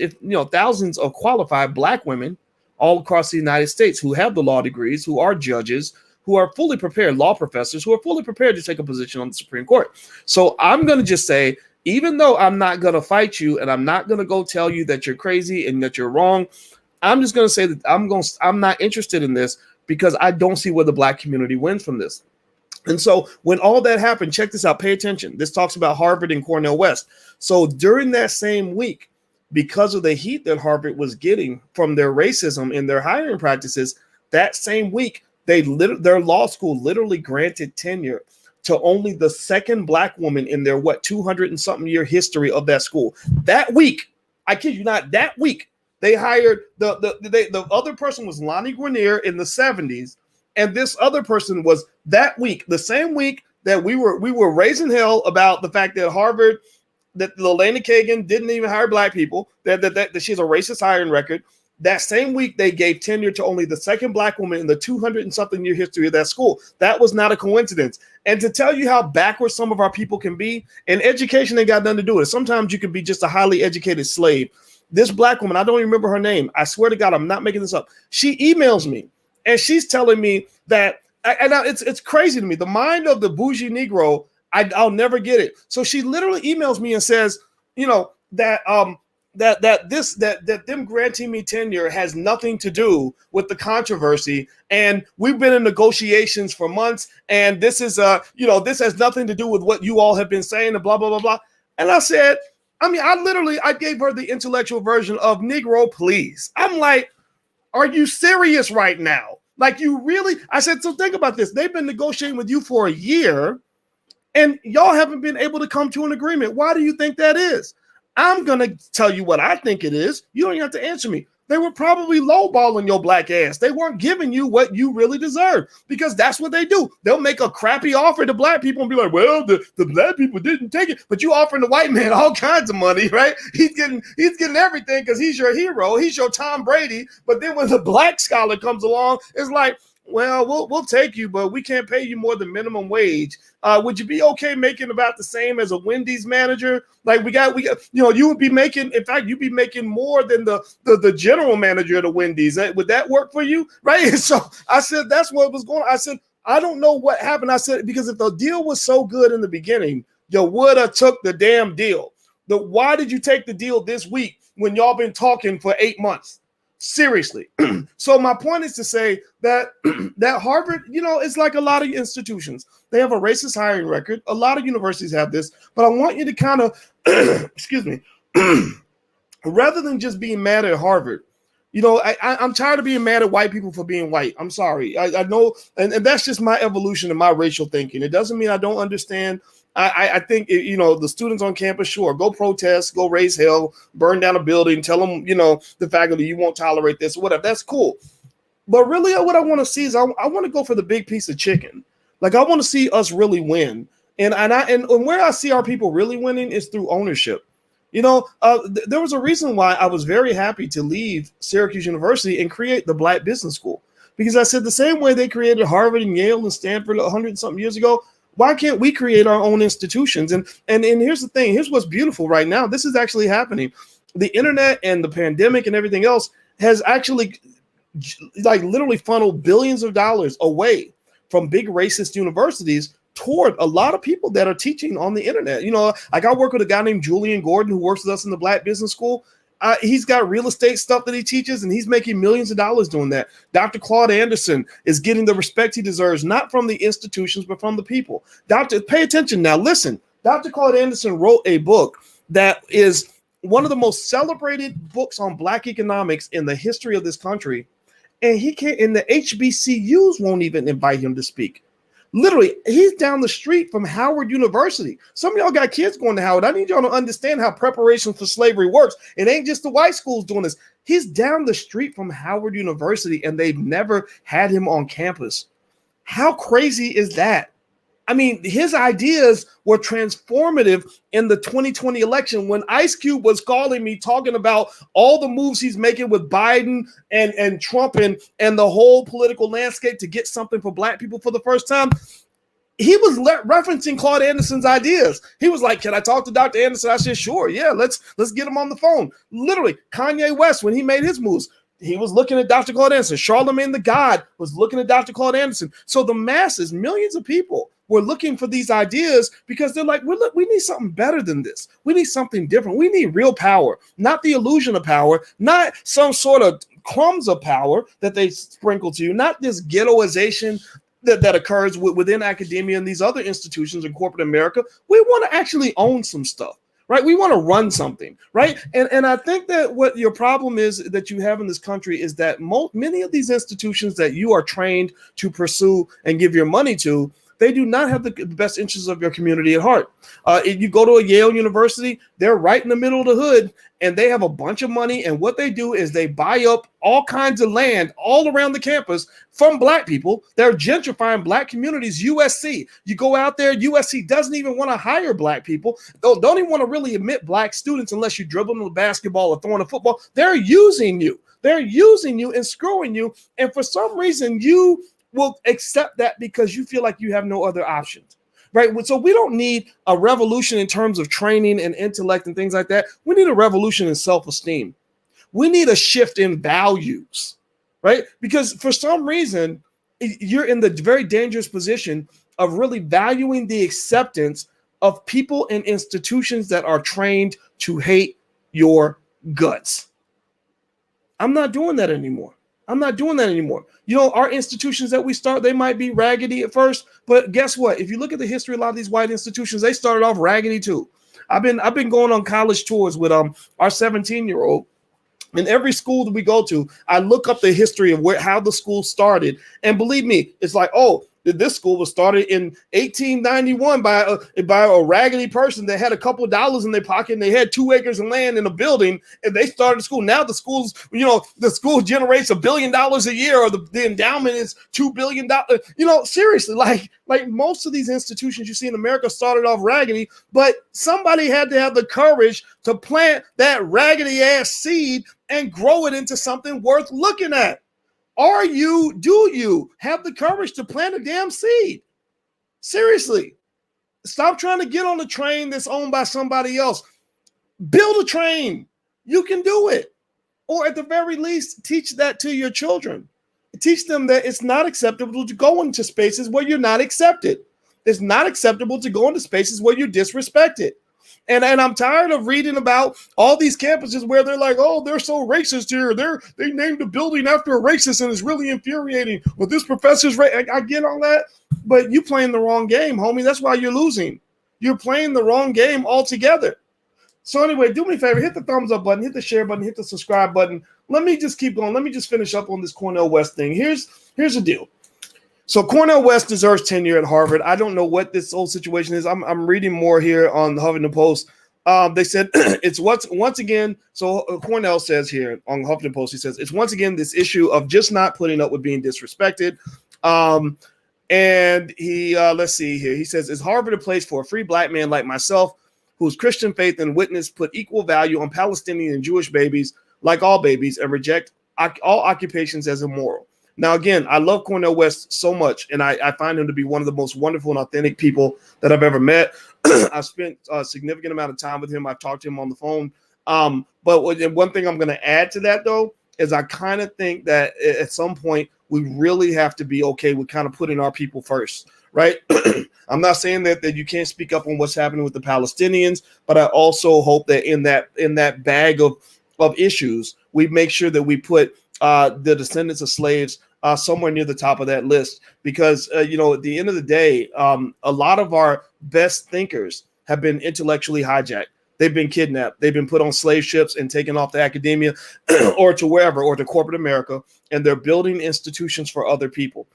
of qualified black women all across the United States who have the law degrees, who are judges, who are fully prepared, law professors, who are fully prepared to take a position on the Supreme Court. So I'm going to just say, even though I'm not going to fight you and I'm not going to go tell you that you're crazy and that you're wrong, I'm just going to say that I'm not interested in this because I don't see where the black community wins from this. And so when all that happened, check this out, pay attention. This talks about Harvard and Cornel West. So during that same week, because of the heat that Harvard was getting from their racism in their hiring practices, that same week, their law school literally granted tenure to only the second black woman in their 200 and something year history of that school. That week, I kid you not, that week, they hired the other person was Lonnie Grenier in the 70s, and this other person was that week, the same week that we were raising hell about the fact that Harvard, that Elena Kagan didn't even hire black people, that she has a racist hiring record. That same week, they gave tenure to only the second black woman in the 200 and something year history of that school. That was not a coincidence. And to tell you how backwards some of our people can be, and education ain't got nothing to do with it. Sometimes you can be just a highly educated slave. This black woman, I don't even remember her name. I swear to God, I'm not making this up. She emails me and she's telling me that, and it's crazy to me. The mind of the bougie negro, I'll never get it. So she literally emails me and says, that them granting me tenure has nothing to do with the controversy, and we've been in negotiations for months, and this is this has nothing to do with what you all have been saying, and blah blah blah blah. And I said, I gave her the intellectual version of Negro, please. I'm like, are you serious right now? Like, you really? I said, so think about this. They've been negotiating with you for a year, and y'all haven't been able to come to an agreement. Why do you think that is? I'm going to tell you what I think it is. You don't even have to answer me. They were probably lowballing your black ass. They weren't giving you what you really deserve, because that's what they do. They'll make a crappy offer to black people and be like, well, the black people didn't take it, but you offering the white man all kinds of money, right? He's getting everything because he's your hero. He's your Tom Brady. But then when the black scholar comes along, it's like, well, we'll take you, but we can't pay you more than minimum wage. Would you be okay making about the same as a Wendy's manager? Like we got, you would be making, in fact, you'd be making more than the general manager at the Wendy's. Would that work for you? Right. And so I said, that's what was going on. I said, I don't know what happened. I said, because if the deal was so good in the beginning, you would have took the damn deal. Why did you take the deal this week when y'all been talking for 8 months? Seriously. So my point is to say that that Harvard, it's like a lot of institutions. They have a racist hiring record. A lot of universities have this, but I want you to kind of, excuse me, rather than just being mad at Harvard, I'm tired of being mad at white people for being white. I'm sorry. I know, and that's just my evolution and my racial thinking. It doesn't mean I don't understand. I think, the students on campus, sure, go protest, go raise hell, burn down a building, tell them, the faculty, you won't tolerate this or whatever. That's cool. But really what I want to see is I want to go for the big piece of chicken. Like I want to see us really win. And where I see our people really winning is through ownership. There was a reason why I was very happy to leave Syracuse University and create the Black Business School, because I said the same way they created Harvard and Yale and Stanford 100-something years ago, why can't we create our own institutions? And here's the thing. Here's what's beautiful right now. This is actually happening. The internet and the pandemic and everything else has actually literally funneled billions of dollars away from big racist universities toward a lot of people that are teaching on the internet. Like I work with a guy named Julian Gordon who works with us in the Black Business School. He's got real estate stuff that he teaches, and he's making millions of dollars doing that. Dr. Claude Anderson is getting the respect he deserves, not from the institutions, but from the people. Pay attention now. Listen, Dr. Claude Anderson wrote a book that is one of the most celebrated books on Black economics in the history of this country, and he can't. And the HBCUs won't even invite him to speak. Literally, he's down the street from Howard University. Some of y'all got kids going to Howard. I need y'all to understand how preparation for slavery works. It ain't just the white schools doing this. He's down the street from Howard University, and they've never had him on campus. How crazy is that? I mean, his ideas were transformative in the 2020 election when Ice Cube was calling me, talking about all the moves he's making with Biden and Trump and the whole political landscape to get something for Black people for the first time. He was referencing Claude Anderson's ideas. He was like, can I talk to Dr. Anderson? I said, sure. Yeah, let's get him on the phone. Literally, Kanye West, when he made his moves, he was looking at Dr. Claude Anderson. Charlemagne the God was looking at Dr. Claude Anderson. So the masses, millions of people, were looking for these ideas because they're like, we need something better than this. We need something different. We need real power, not the illusion of power, not some sort of crumbs of power that they sprinkle to you, not this ghettoization that occurs within academia and these other institutions in corporate America. We want to actually own some stuff. Right? We want to run something, right? And I think that what your problem is that you have in this country is that many of these institutions that you are trained to pursue and give your money to, they do not have the best interests of your community at heart. If you go to a Yale University, they're right in the middle of the hood, and they have a bunch of money. And what they do is they buy up all kinds of land all around the campus from Black people. They're gentrifying Black communities. USC, you go out there, USC doesn't even want to hire Black people. Don't even want to really admit Black students unless you dribble them with basketball or throwing a football. They're using you. They're using you and screwing you. And for some reason, you will accept that because you feel like you have no other options, right? So we don't need a revolution in terms of training and intellect and things like that. We need a revolution in self-esteem. We need a shift in values, right? Because for some reason, you're in the very dangerous position of really valuing the acceptance of people and institutions that are trained to hate your guts. I'm not doing that anymore. Our institutions that we start, they might be raggedy at first, but guess what? If you look at the history of a lot of these white institutions, they started off raggedy too. I've been going on college tours with our 17-year-old. In every school that we go to, I look up the history of how the school started. And believe me, it's like, this school was started in 1891 by a raggedy person that had a couple of dollars in their pocket, and they had 2 acres of land in a building, and they started the school. Now the school generates $1 billion a year, or the endowment is $2 billion. Seriously, like most of these institutions you see in America started off raggedy, but somebody had to have the courage to plant that raggedy ass seed and grow it into something worth looking at. Do you have the courage to plant a damn seed? Seriously, stop trying to get on the train that's owned by somebody else. Build a train. You can do it. Or at the very least, teach that to your children. Teach them that it's not acceptable to go into spaces where you're not accepted. It's not acceptable to go into spaces where you're disrespected. And I'm tired of reading about all these campuses where they're like, oh, they're so racist here. They named a building after a racist and it's really infuriating. Well, this professor's I get all that, but you playing the wrong game, homie. That's why you're losing. You're playing the wrong game altogether. So anyway, do me a favor, hit the thumbs up button, hit the share button, hit the subscribe button. Let me just keep going. Let me just finish up on this Cornel West thing. Here's the deal. So Cornel West deserves tenure at Harvard. I don't know what this whole situation is. I'm reading more here on the Huffington Post. They said it's once again. So Cornel says here on the Huffington Post, he says it's once again this issue of just not putting up with being disrespected. And he let's see here. He says, is Harvard a place for a free black man like myself, whose Christian faith and witness put equal value on Palestinian and Jewish babies, like all babies, and reject all occupations as immoral? Now, again, I love Cornel West so much, and I find him to be one of the most wonderful and authentic people that I've ever met. I've spent a significant amount of time with him. I've talked to him on the phone. But one thing I'm going to add to that, though, is I kind of think that at some point we really have to be okay with kind of putting our people first, right? I'm not saying that you can't speak up on what's happening with the Palestinians, but I also hope that in that bag of issues, we make sure that we put the descendants of slaves somewhere near the top of that list, because at the end of the day, a lot of our best thinkers have been intellectually hijacked. They've been kidnapped. They've been put on slave ships and taken off to academia or to wherever, or to corporate America, and they're building institutions for other people.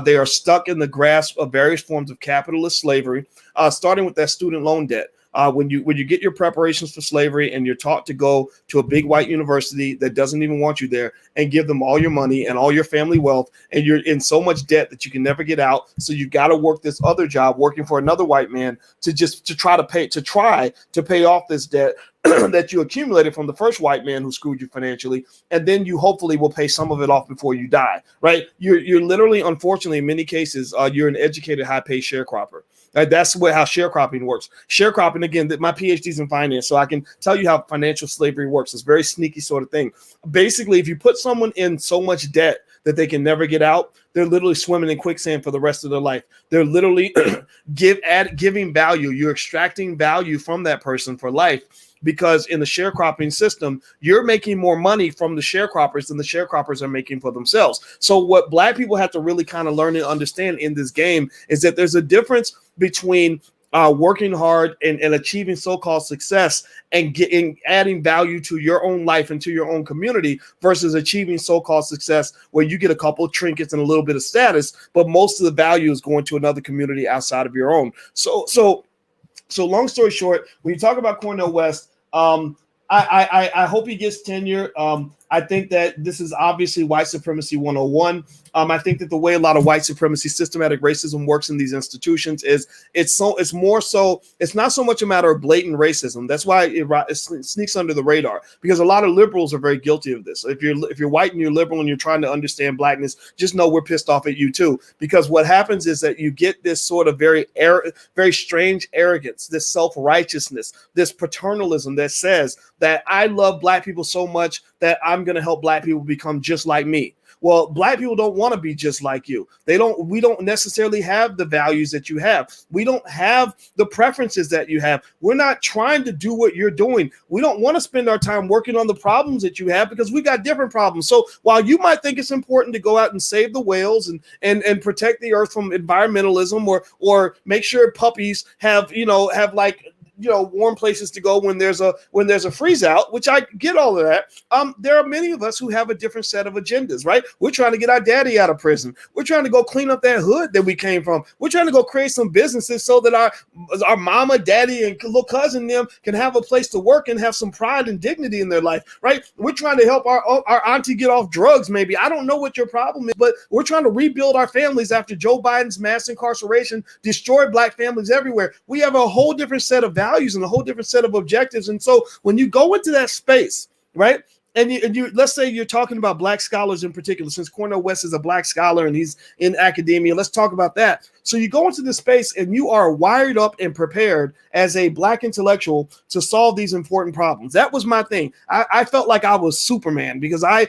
They are stuck in the grasp of various forms of capitalist slavery, starting with that student loan debt. When you get your preparations for slavery and you're taught to go to a big white university that doesn't even want you there and give them all your money and all your family wealth, and you're in so much debt that you can never get out. So you got to work this other job working for another white man to try to pay off this debt that you accumulated from the first white man who screwed you financially, and then you hopefully will pay some of it off before you die, right? You're literally, unfortunately, in many cases, you're an educated, high-paid sharecropper. That's how sharecropping works. Sharecropping, again, my PhD's in finance, so I can tell you how financial slavery works. It's a very sneaky sort of thing. Basically, if you put someone in so much debt that they can never get out, they're literally swimming in quicksand for the rest of their life. They're literally giving value. You're extracting value from that person for life, because in the sharecropping system, you're making more money from the sharecroppers than the sharecroppers are making for themselves. So what black people have to really kind of learn and understand in this game is that there's a difference between working hard and achieving so-called success and adding value to your own life and to your own community, versus achieving so-called success where you get a couple of trinkets and a little bit of status, but most of the value is going to another community outside of your own. So long story short, when you talk about Cornel West, I hope he gets tenure. I think that this is obviously white supremacy 101. I think that the way a lot of white supremacy, systematic racism works in these institutions is it's not so much a matter of blatant racism. That's why it sneaks under the radar, because a lot of liberals are very guilty of this. If you're white and you're liberal and you're trying to understand blackness, just know we're pissed off at you too. Because what happens is that you get this sort of very strange arrogance, this self-righteousness, this paternalism that says that I love black people so much that I'm going to help black people become just like me. Well, black people don't want to be just like you. We don't necessarily have the values that you have. We don't have the preferences that you have. We're not trying to do what you're doing. We don't want to spend our time working on the problems that you have, because we got different problems. So while you might think it's important to go out and save the whales and protect the earth from environmentalism, or make sure puppies have warm places to go when there's a freeze out, which I get all of that. There are many of us who have a different set of agendas, right? We're trying to get our daddy out of prison. We're trying to go clean up that hood that we came from. We're trying to go create some businesses so that our mama, daddy, and little cousin them can have a place to work and have some pride and dignity in their life, right? We're trying to help our auntie get off drugs, maybe. I don't know what your problem is, but we're trying to rebuild our families after Joe Biden's mass incarceration destroyed black families everywhere. We have a whole different set of values and a whole different set of objectives. And so when you go into that space, right, and you let's say you're talking about black scholars in particular, since Cornel West is a black scholar and he's in academia, let's talk about that. So you go into this space and you are wired up and prepared as a black intellectual to solve these important problems. That was my thing. I felt like I was Superman because I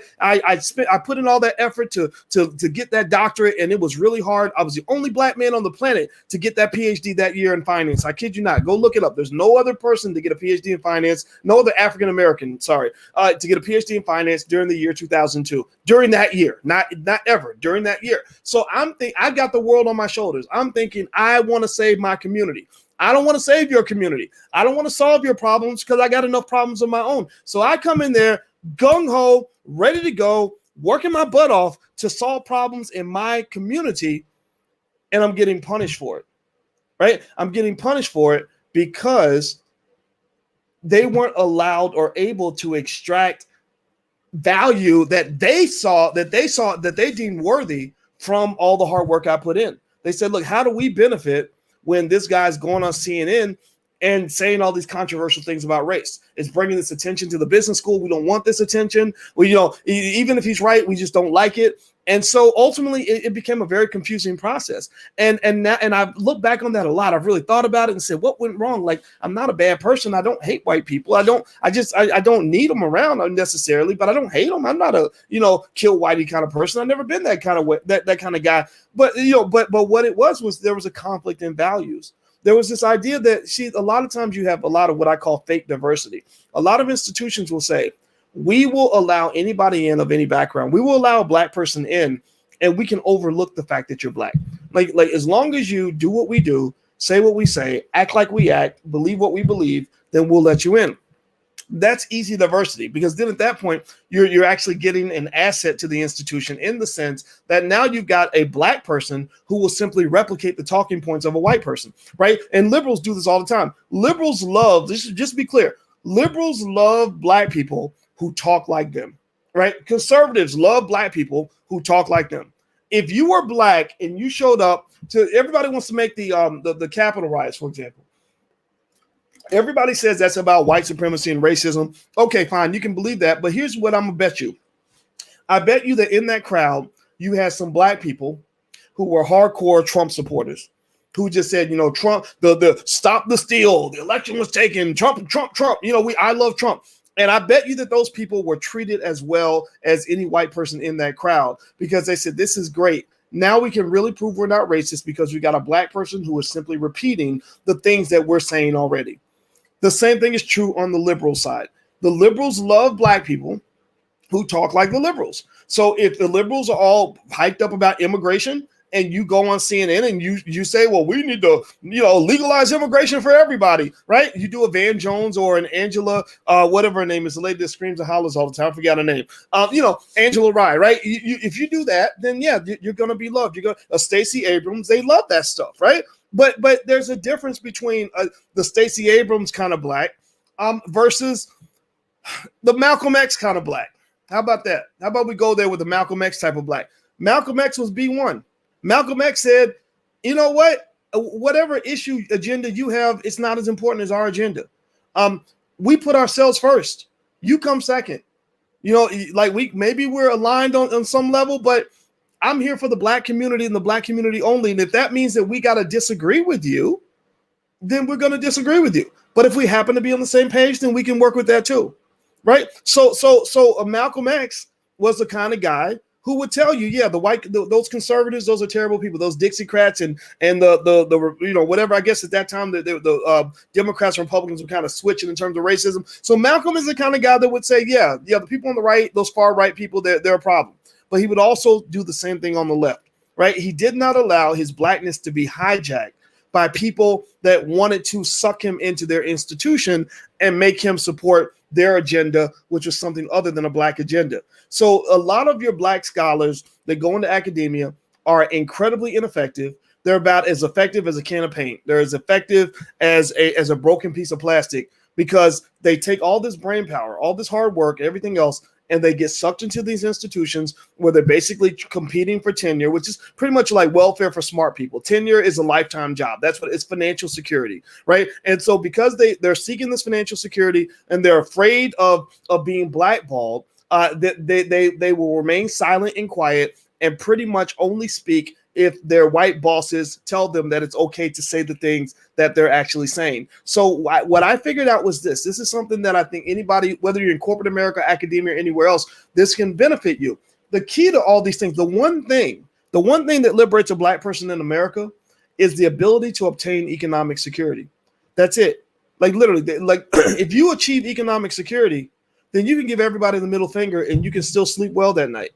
put in all that effort to get that doctorate, and it was really hard. I was the only black man on the planet to get that PhD that year in finance. I kid you not. Go look it up. There's no other person to get a PhD in finance, no other African American, to get a PhD in finance during the year 2002. During that year, not ever, during that year. So I got the world on my shoulders. I'm thinking I want to save my community. I don't want to save your community. I don't want to solve your problems because I got enough problems of my own. So I come in there gung-ho, ready to go, working my butt off to solve problems in my community, and I'm getting punished for it, right? I'm getting punished for it because they weren't allowed or able to extract value that they deemed worthy from all the hard work I put in. They said, look, how do we benefit when this guy's going on CNN and saying all these controversial things about race? It's bringing this attention to the business school. We don't want this attention. Well, even if he's right, we just don't like it. And so ultimately it became a very confusing process. And I've looked back on that a lot. I've really thought about it and said, what went wrong? Like, I'm not a bad person. I don't hate white people. I don't need them around necessarily, but I don't hate them. I'm not a, kill whitey kind of person. I've never been that kind of that kind of guy. But, but what it was there was a conflict in values. There was this idea that, a lot of times you have a lot of what I call fake diversity. A lot of institutions will say, we will allow anybody in of any background. We will allow a black person in, and we can overlook the fact that you're black. Like as long as you do what we do, say what we say, act like we act, believe what we believe, then we'll let you in. That's easy diversity, because then at that point, you're actually getting an asset to the institution in the sense that now you've got a black person who will simply replicate the talking points of a white person, right? And liberals do this all the time. Liberals love, this should just be clear, liberals love black people who talk like them, right? Conservatives love black people who talk like them. If you were black and you showed up to, everybody wants to make the Capitol riots, for example. Everybody says that's about white supremacy and racism. Okay, fine, you can believe that, but here's what I'm gonna bet you. I bet you that in that crowd, you had some black people who were hardcore Trump supporters, who just said, Trump, the stop the steal, the election was taken, Trump, I love Trump. And I bet you that those people were treated as well as any white person in that crowd, because they said, this is great. Now we can really prove we're not racist because we got a black person who is simply repeating the things that we're saying already. The same thing is true on the liberal side. The liberals love black people who talk like the liberals. So if the liberals are all hyped up about immigration, and you go on CNN and you say, well, we need to, legalize immigration for everybody, right? You do a Van Jones or an Angela, whatever her name is, the lady that screams and hollers all the time. I forgot her name. Angela Rye, right? If you do that, then yeah, you're going to be loved. You're going to Stacey Abrams. They love that stuff, right? But there's a difference between the Stacey Abrams kind of black versus the Malcolm X kind of black. How about that? How about we go there with the Malcolm X type of black? Malcolm X was B1. Malcolm X said, you know what? Whatever issue agenda you have, it's not as important as our agenda. We put ourselves first. You come second. Maybe we're aligned on some level, but I'm here for the black community and the black community only. And if that means that we got to disagree with you, then we're going to disagree with you. But if we happen to be on the same page, then we can work with that too. Right? So Malcolm X was the kind of guy who would tell you, yeah, those conservatives, those are terrible people, those Dixiecrats and the whatever. I guess at that time the Democrats and Republicans were kind of switching in terms of racism. So Malcolm is the kind of guy that would say, yeah, the people on the right, those far right people, they're a problem. But he would also do the same thing on the left, right? He did not allow his blackness to be hijacked by people that wanted to suck him into their institution and make him support their agenda, which was something other than a black agenda. So a lot of your black scholars that go into academia are incredibly ineffective. They're about as effective as a can of paint. They're as effective as a broken piece of plastic, because they take all this brain power, all this hard work, everything else, and they get sucked into these institutions where they're basically competing for tenure, which is pretty much like welfare for smart people. Tenure is a lifetime job. That's what it's, financial security, right? And so because they're seeking this financial security and they're afraid of being blackballed, They will remain silent and quiet and pretty much only speak if their white bosses tell them that it's okay to say the things that they're actually saying. So what I figured out was this. This is something that I think anybody, whether you're in corporate America, academia, or anywhere else, this can benefit you. The key to all these things, the one thing that liberates a black person in America is the ability to obtain economic security. That's it. Like literally, like if you achieve economic security, then you can give everybody the middle finger and you can still sleep well that night.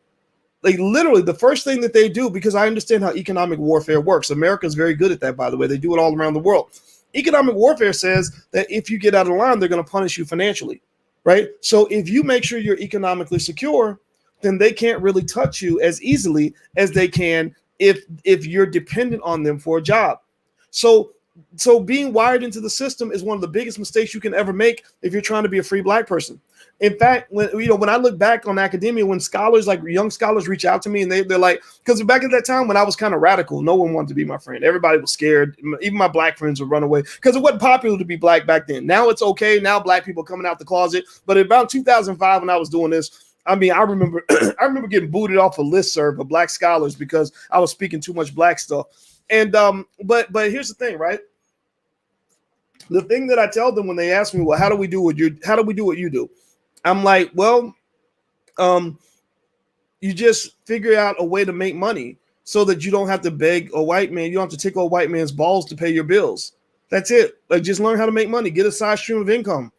Like literally the first thing that they do, because I understand how economic warfare works. America is very good at that, by the way. They do it all around the world. Economic warfare says that if you get out of line, they're going to punish you financially, right? So if you make sure you're economically secure, then they can't really touch you as easily as they can if you're dependent on them for a job. So being wired into the system is one of the biggest mistakes you can ever make if you're trying to be a free black person. In fact, when I look back on academia, when scholars, like young scholars, reach out to me and they're like, because back at that time when I was kind of radical, no one wanted to be my friend. Everybody was scared. Even my black friends would run away because it wasn't popular to be black back then. Now it's okay. Now black people are coming out the closet. But about 2005, when I was doing this, I mean, I remember getting booted off a listserv of black scholars because I was speaking too much black stuff. And but here's the thing, right? The thing that I tell them when they ask me, well, how do we do what you do? I'm like, well, you just figure out a way to make money so that you don't have to beg a white man. You don't have to tickle a white man's balls to pay your bills. That's it. Like, just learn how to make money, get a side stream of income.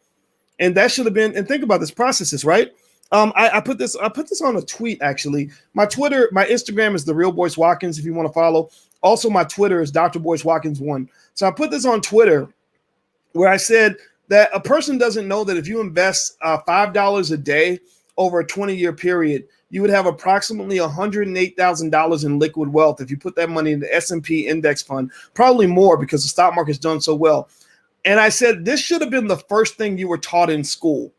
And that should have been, and think about this processes, right? I put this on a tweet, actually. My Instagram is the real Boyce Watkins, if you want to follow. Also, my Twitter is Dr. Boyce Watkins 1. So I put this on Twitter where I said that a person doesn't know that if you invest $5 a day over a 20-year period, you would have approximately $108,000 in liquid wealth if you put that money in the S&P index fund, probably more because the stock market's done so well. And I said, this should have been the first thing you were taught in school.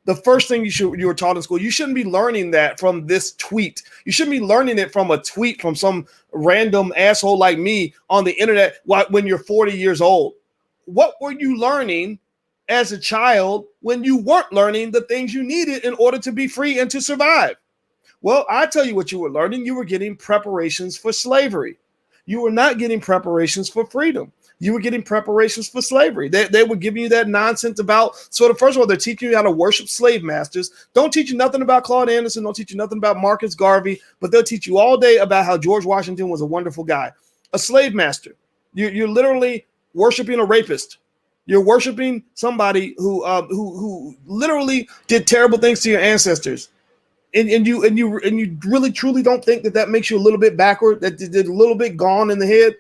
The first thing you were taught in school. You shouldn't be learning that from this tweet. You shouldn't be learning it from a tweet from some random asshole like me on the internet when you're 40 years old. What were you learning as a child when you weren't learning the things you needed in order to be free and to survive? Well, I tell you what you were learning. You were getting preparations for slavery. You were not getting preparations for freedom. You were getting preparations for slavery. They were giving you that nonsense about, sort of, first of all, they're teaching you how to worship slave masters. Don't teach you nothing about Claude Anderson. Don't teach you nothing about Marcus Garvey, but they'll teach you all day about how George Washington was a wonderful guy. A slave master. You're literally worshiping a rapist. You're worshiping somebody who literally did terrible things to your ancestors. And you really truly don't think that makes you a little bit backward, that did a little bit gone in the head,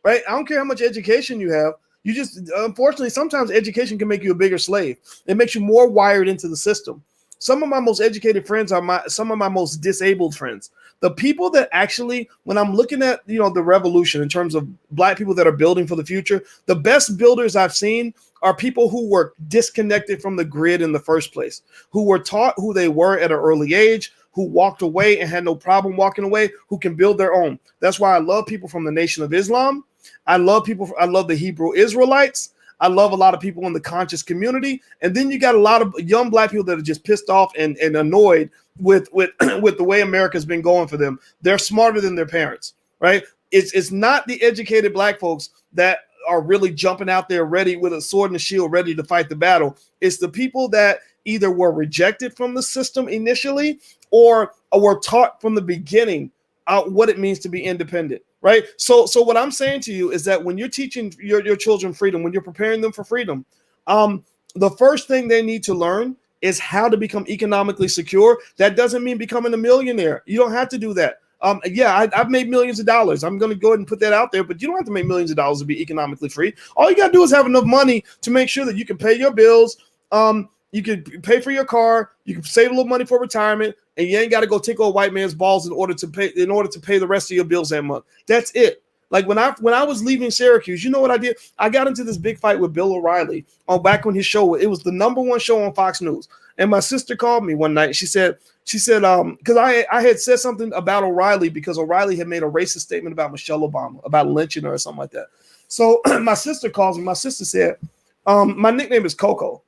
right? I don't care how much education you have. You just, unfortunately, sometimes education can make you a bigger slave. It makes you more wired into the system. Some of my most educated friends are some of my most disabled friends. The people that actually, when I'm looking at, the revolution in terms of black people that are building for the future, the best builders I've seen are people who were disconnected from the grid in the first place, who were taught who they were at an early age, who walked away and had no problem walking away, who can build their own. That's why I love people from the Nation of Islam. I love the Hebrew Israelites. I love a lot of people in the conscious community. And then you got a lot of young black people that are just pissed off and annoyed with the way America's been going for them. They're smarter than their parents, right? It's not the educated black folks that are really jumping out there ready with a sword and a shield, ready to fight the battle. It's the people that either were rejected from the system initially or were taught from the beginning what it means to be independent, right? So what I'm saying to you is that when you're teaching your children freedom, when you're preparing them for freedom, the first thing they need to learn is how to become economically secure. That doesn't mean becoming a millionaire. You don't have to do that. I've made millions of dollars. I'm going to go ahead and put that out there, but you don't have to make millions of dollars to be economically free. All you got to do is have enough money to make sure that you can pay your bills. You can pay for your car. You can save a little money for retirement, and you ain't got to go tickle a white man's balls in order to pay the rest of your bills that month. That's it. Like when I was leaving Syracuse, you know what I did? I got into this big fight with Bill O'Reilly back when his show, it was the #1 show on Fox News. And my sister called me one night. She said, because I had said something about O'Reilly because O'Reilly had made a racist statement about Michelle Obama, about lynching her or something like that. So my sister calls me. My sister said, my nickname is Coco.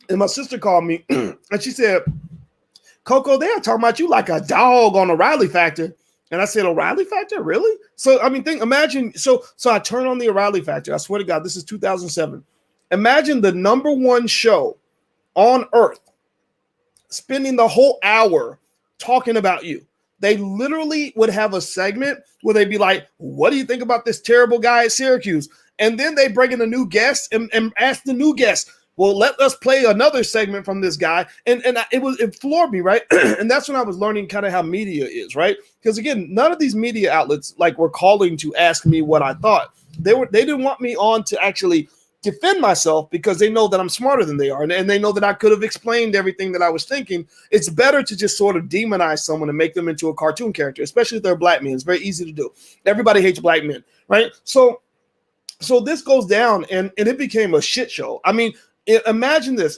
And my sister called me and she said, Coco, they're talking about you like a dog on O'Reilly Factor. And I said, O'Reilly Factor? Really? So, I mean, imagine, so I turn on the O'Reilly Factor. I swear to God, this is 2007. Imagine the number one show on earth spending the whole hour talking about you. They literally would have a segment where they'd be like, what do you think about this terrible guy at Syracuse? And then they bring in a new guest and ask the new guest, well, let us play another segment from this guy. And it floored me, right? And that's when I was learning kind of how media is, right? Because again, none of these media outlets like were calling to ask me what I thought. They didn't want me on to actually defend myself because they know that I'm smarter than they are. And they know that I could have explained everything that I was thinking. It's better to just sort of demonize someone and make them into a cartoon character, especially if they're a black man. It's very easy to do. Everybody hates black men, right? So this goes down and it became a shit show. I mean, imagine this.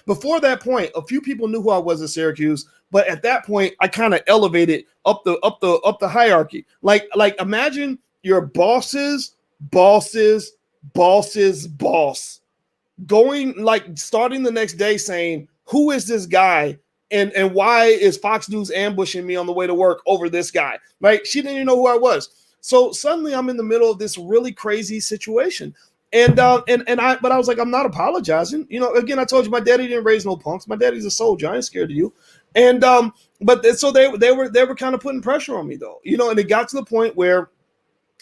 Before that point, a few people knew who I was at Syracuse, but at that point, I kind of elevated up the hierarchy. Like imagine your boss's boss going like starting the next day saying, who is this guy? And why is Fox News ambushing me on the way to work over this guy? Right? She didn't even know who I was. So suddenly I'm in the middle of this really crazy situation. But I was like, I'm not apologizing. You know, again, I told you my daddy didn't raise no punks. My daddy's a soldier. I ain't scared of you. And so they were kind of putting pressure on me though, you know, and it got to the point where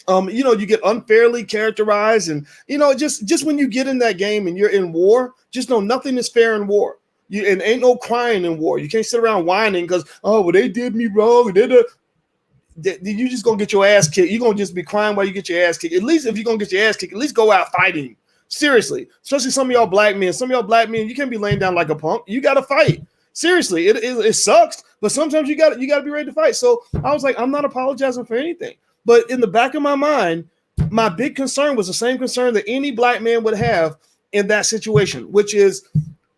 you know, you get unfairly characterized, and you know, just when you get in that game and you're in war, just know nothing is fair in war. And ain't no crying in war. You can't sit around whining because, oh, well, they did me wrong. You just gonna get your ass kicked. You're gonna just be crying while you get your ass kicked. At least if you're gonna get your ass kicked, at least go out fighting. Seriously, especially some of y'all black men. Some of y'all black men, you can't be laying down like a punk. You gotta fight. Seriously, it sucks, but sometimes you gotta be ready to fight. So I was like, I'm not apologizing for anything. But in the back of my mind, my big concern was the same concern that any black man would have in that situation, which is,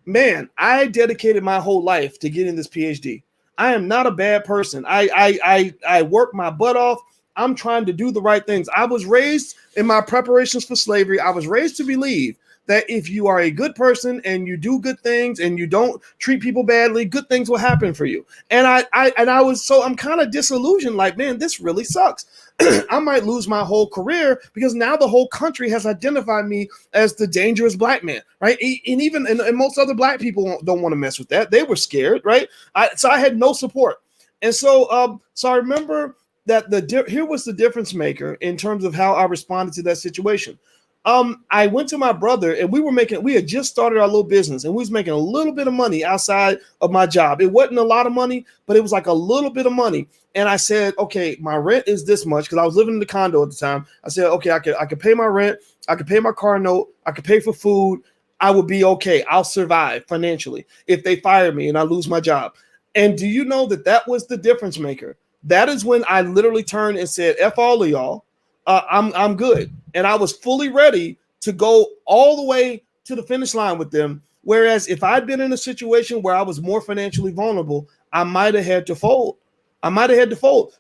man, I dedicated my whole life to getting this PhD. I am not a bad person. I work my butt off. I'm trying to do the right things. I was raised in my preparations for slavery. I was raised to believe that if you are a good person and you do good things and you don't treat people badly, good things will happen for you. And I'm kind of disillusioned. Like, man, this really sucks. I might lose my whole career because now the whole country has identified me as the dangerous black man, right? And most other black people don't want to mess with that. They were scared, right? So I had no support. And so I remember that here was the difference maker in terms of how I responded to that situation. I went to my brother and we had just started our little business and we was making a little bit of money outside of my job. It wasn't a lot of money, but it was like a little bit of money. And I said, okay, my rent is this much because I was living in the condo at the time. I said, okay, I could pay my rent. I could pay my car note. I could pay for food. I would be okay. I'll survive financially if they fire me and I lose my job. And do you know that was the difference maker? That is when I literally turned and said, F all of y'all. I'm good. And I was fully ready to go all the way to the finish line with them. Whereas if I'd been in a situation where I was more financially vulnerable, I might have had to fold.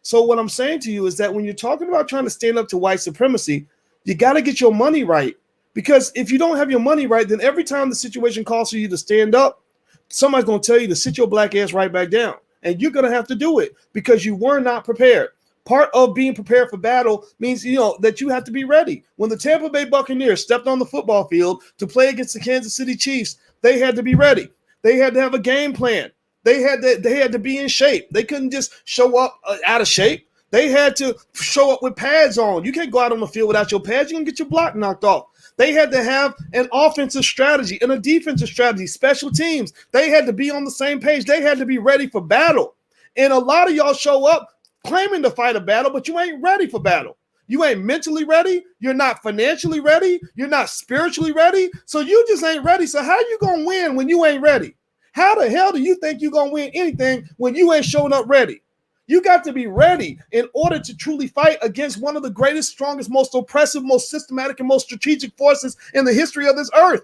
So what I'm saying to you is that when you're talking about trying to stand up to white supremacy, you got to get your money right. Because if you don't have your money right, then every time the situation calls for you to stand up, somebody's going to tell you to sit your black ass right back down. And you're going to have to do it because you were not prepared. Part of being prepared for battle means, you know, that you have to be ready. When the Tampa Bay Buccaneers stepped on the football field to play against the Kansas City Chiefs, they had to be ready. They had to have a game plan. They had to be in shape. They couldn't just show up out of shape. They had to show up with pads on. You can't go out on the field without your pads. You're going to get your block knocked off. They had to have an offensive strategy and a defensive strategy, special teams. They had to be on the same page. They had to be ready for battle. And a lot of y'all show up claiming to fight a battle, but you ain't ready for battle. You ain't mentally ready. You're not financially ready. You're not spiritually ready. So you just ain't ready. So how you going to win when you ain't ready? How the hell do you think you're going to win anything when you ain't showing up ready? You got to be ready in order to truly fight against one of the greatest, strongest, most oppressive, most systematic, and most strategic forces in the history of this earth.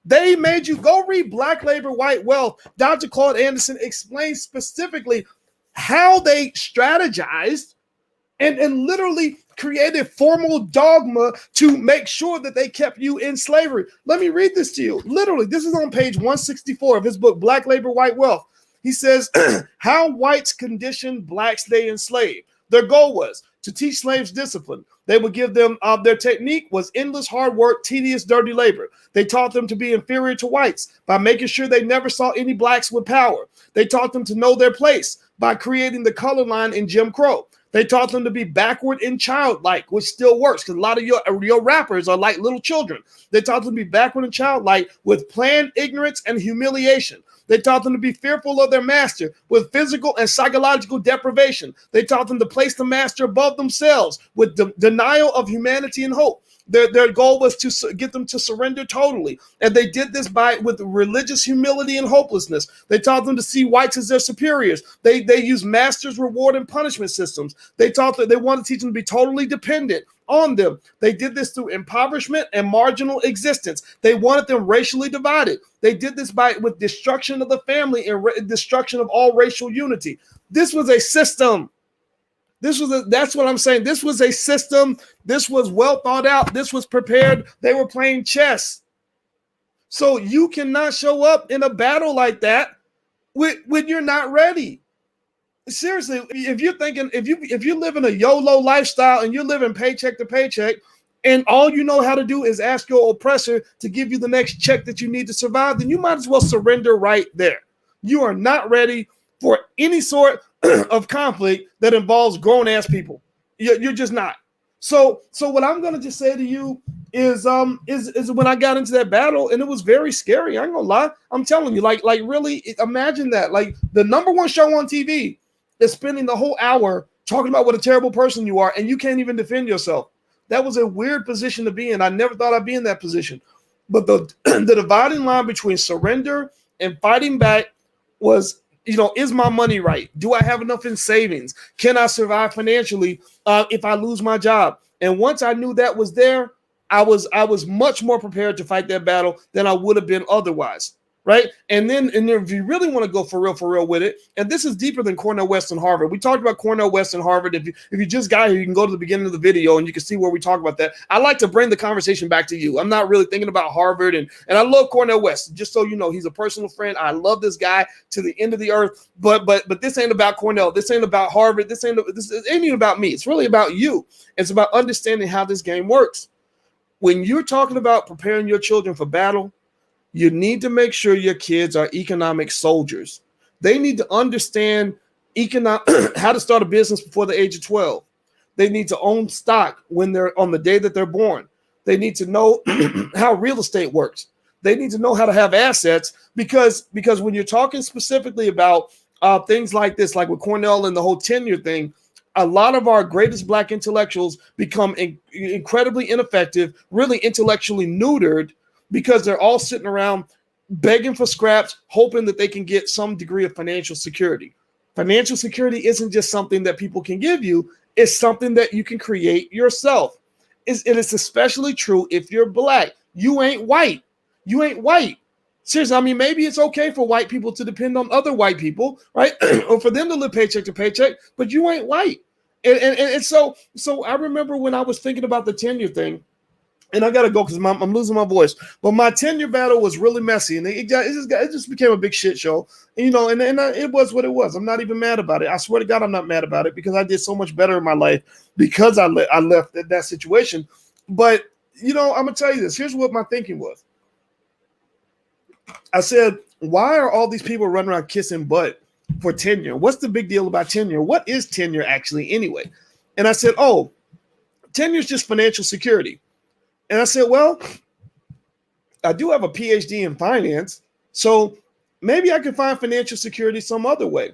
They made you go read Black Labor, White Wealth. Dr. Claude Anderson explains specifically how they strategized and literally created formal dogma to make sure that they kept you in slavery. Let me read this to you. Literally, this is on page 164 of his book, Black Labor, White Wealth. He says, how whites conditioned blacks they enslaved. Their goal was to teach slaves discipline. They would give them, their technique was endless hard work, tedious, dirty labor. They taught them to be inferior to whites by making sure they never saw any blacks with power. They taught them to know their place by creating the color line in Jim Crow. They taught them to be backward and childlike, which still works because a lot of your rappers are like little children. They taught them to be backward and childlike with planned ignorance and humiliation. They taught them to be fearful of their master with physical and psychological deprivation. They taught them to place the master above themselves with denial of humanity and hope. Their goal was to get them to surrender totally. And they did this with religious humility and hopelessness. They taught them to see whites as their superiors. They used masters' reward and punishment systems. They taught that they wanted to teach them to be totally dependent on them. They did this through impoverishment and marginal existence. They wanted them racially divided. They did this with destruction of the family and destruction of all racial unity. This was a system. That's what I'm saying. This was a system. This was well thought out. This was prepared. They were playing chess. So you cannot show up in a battle like that when you're not ready. Seriously, if you're thinking, if you live in a YOLO lifestyle and you're living paycheck to paycheck, and all you know how to do is ask your oppressor to give you the next check that you need to survive, then you might as well surrender right there. You are not ready for any sort of conflict that involves grown-ass people. You're just not. So what I'm gonna just say to you is when I got into that battle, and it was very scary. I ain't gonna lie. I'm telling you, like really imagine that. Like the number one show on TV is spending the whole hour talking about what a terrible person you are, and you can't even defend yourself. That was a weird position to be in. I never thought I'd be in that position. But the dividing line between surrender and fighting back was, is my money right? Do I have enough in savings? Can I survive financially if I lose my job? And once I knew that was there, I was much more prepared to fight that battle than I would have been otherwise. Right. And then if you really want to go for real with it, and this is deeper than Cornel West and Harvard. We talked about Cornel West and Harvard. If you just got here, you can go to the beginning of the video and you can see where we talk about that. I like to bring the conversation back to you. I'm not really thinking about Harvard, and I love Cornel West. Just so you know, he's a personal friend. I love this guy to the end of the earth. But this ain't about Cornell. This ain't about Harvard. This ain't even about me. It's really about you. It's about understanding how this game works. When you're talking about preparing your children for battle, you need to make sure your kids are economic soldiers. They need to understand how to start a business before the age of 12. They need to own stock when they're on the day that they're born. They need to know how real estate works. They need to know how to have assets because when you're talking specifically about things like this, like with Cornell and the whole tenure thing, a lot of our greatest Black intellectuals become incredibly ineffective, really intellectually neutered, because they're all sitting around begging for scraps, hoping that they can get some degree of financial security. Financial security isn't just something that people can give you. It's something that you can create yourself. It's especially true if you're Black. You ain't white. You ain't white. Seriously, I mean, maybe it's okay for white people to depend on other white people, right? Or for them to live paycheck to paycheck, but you ain't white. And so I remember when I was thinking about the tenure thing, and I gotta go because I'm losing my voice. But my tenure battle was really messy, and it just became a big shit show. And, it was what it was. I'm not even mad about it. I swear to God, I'm not mad about it because I did so much better in my life because I left that situation. But I'm gonna tell you this. Here's what my thinking was. I said, why are all these people running around kissing butt for tenure? What's the big deal about tenure? What is tenure actually anyway? And I said, tenure is just financial security. And I said, well, I do have a PhD in finance, so maybe I can find financial security some other way.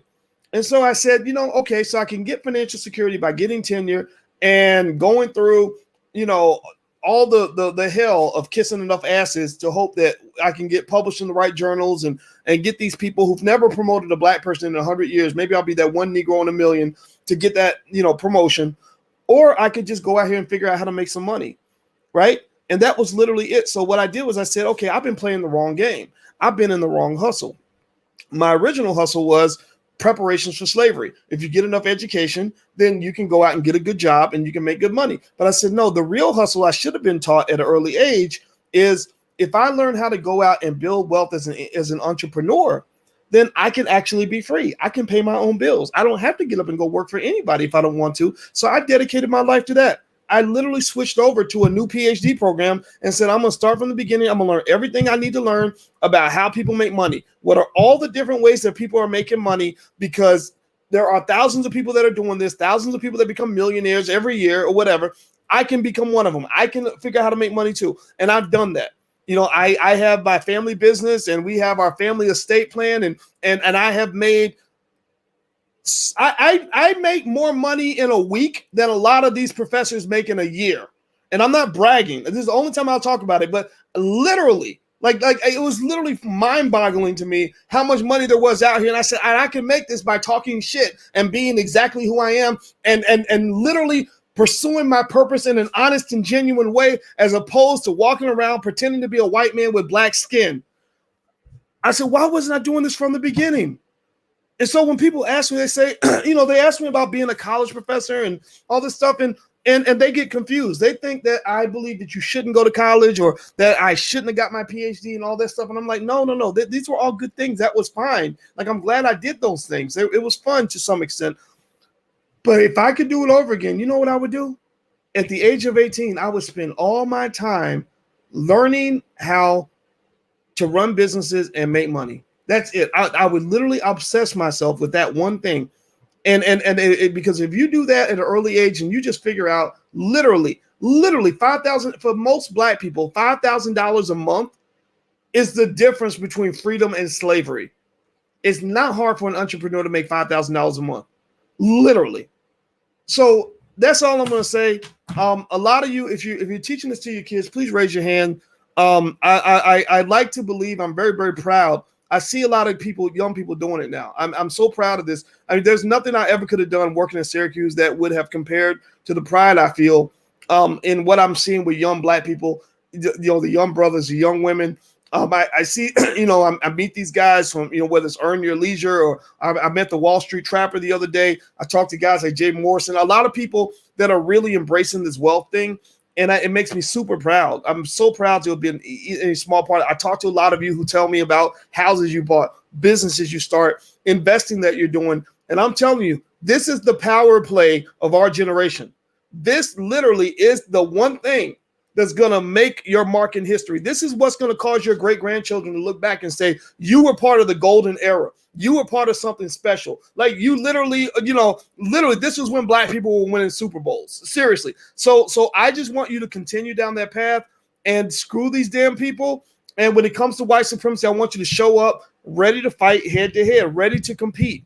And so I said, okay, so I can get financial security by getting tenure and going through, all the hell of kissing enough asses to hope that I can get published in the right journals and get these people who've never promoted a Black person in 100 years. Maybe I'll be that one Negro in a million to get that, promotion. Or I could just go out here and figure out how to make some money. Right. And that was literally it. So what I did was I said, okay, I've been playing the wrong game. I've been in the wrong hustle. My original hustle was preparations for slavery. If you get enough education, then you can go out and get a good job and you can make good money. But I said, no, the real hustle I should have been taught at an early age is if I learn how to go out and build wealth as an entrepreneur, then I can actually be free. I can pay my own bills. I don't have to get up and go work for anybody if I don't want to. So I dedicated my life to that. I literally switched over to a new PhD program and said, I'm going to start from the beginning. I'm going to learn everything I need to learn about how people make money. What are all the different ways that people are making money? Because there are thousands of people that are doing this, thousands of people that become millionaires every year or whatever. I can become one of them. I can figure out how to make money too. And I've done that. You know, I have my family business and we have our family estate plan and I have made I make more money in a week than a lot of these professors make in a year. And I'm not bragging. This is the only time I'll talk about it, but literally, like it was literally mind-boggling to me how much money there was out here. And I said, I can make this by talking shit and being exactly who I am and literally pursuing my purpose in an honest and genuine way, as opposed to walking around pretending to be a white man with black skin. I said, why wasn't I doing this from the beginning? And so when people ask me, they say, they ask me about being a college professor and all this stuff, and they get confused. They think that I believe that you shouldn't go to college or that I shouldn't have got my PhD and all that stuff. And I'm like, no. These were all good things. That was fine. Like, I'm glad I did those things. It was fun to some extent. But if I could do it over again, you know what I would do? At the age of 18, I would spend all my time learning how to run businesses and make money. That's it. I would literally obsess myself with that one thing. And because if you do that at an early age and you just figure out literally $5,000 for most black people, $5,000 a month is the difference between freedom and slavery. It's not hard for an entrepreneur to make $5,000 a month, literally. So that's all I'm going to say. A lot of you, if you're teaching this to your kids, please raise your hand. I like to believe, I'm very, very proud. I see a lot of people, young people doing it now. I'm so proud of this. I mean, there's nothing I ever could have done working in Syracuse that would have compared to the pride I feel in what I'm seeing with young black people, the young brothers, the young women. I see, I meet these guys from, whether it's Earn Your Leisure or I met the Wall Street Trapper the other day. I talked to guys like Jay Morrison, a lot of people that are really embracing this wealth thing. And it makes me super proud. I'm so proud to have been a small part. I talked to a lot of you who tell me about houses you bought, businesses you start, investing that you're doing. And I'm telling you, this is the power play of our generation. This literally is the one thing that's going to make your mark in history. This is what's going to cause your great-grandchildren to look back and say, you were part of the golden era. You were part of something special. Like you literally, this is when black people were winning Super Bowls. Seriously. So I just want you to continue down that path and screw these damn people. And when it comes to white supremacy, I want you to show up ready to fight head to head, ready to compete.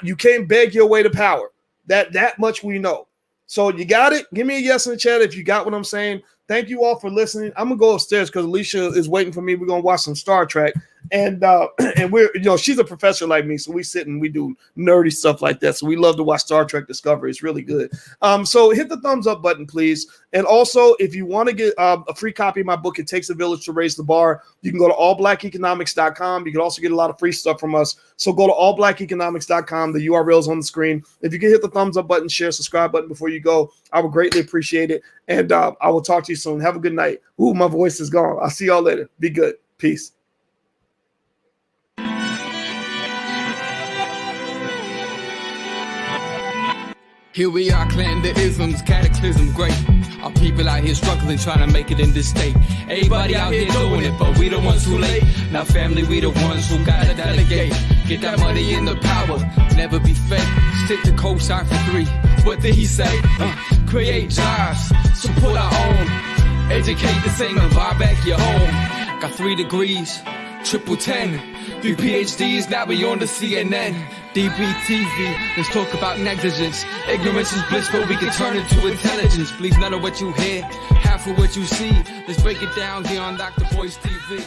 You can't beg your way to power. That much we know. So you got it. Give me a yes in the chat if you got what I'm saying. Thank you all for listening. I'm gonna go upstairs because Alicia is waiting for me. We're gonna watch some Star Trek, and we're she's a professor like me, so we sit and we do nerdy stuff like that. So we love to watch Star Trek Discovery. It's really good. So hit the thumbs up button, please. And also, if you want to get a free copy of my book, It Takes a Village to Raise the Bar, you can go to allblackeconomics.com. You can also get a lot of free stuff from us. So go to allblackeconomics.com. The URL is on the screen. If you can hit the thumbs up button, share, subscribe button before you go, I would greatly appreciate it. And I will talk to you soon. Have a good night. Ooh, my voice is gone. I'll see y'all later. Be good. Peace. Here we are, clan the isms, cataclysm great. Our people out here struggling, trying to make it in this state. Everybody out here doing it, but we the ones who late. Now family, we the ones who gotta delegate. Get that money in the power, never be fake. Stick to cosign for 3. What did he say? Create jobs, support our own. Educate the same and buy back your home. Got 3 degrees, triple 10. 3 PhDs, now we on the CNN. DBTV, let's talk about negligence. Ignorance is bliss, but we can turn it to intelligence. Believe none of what you hear, half of what you see. Let's break it down here on Dr. Boyce TV.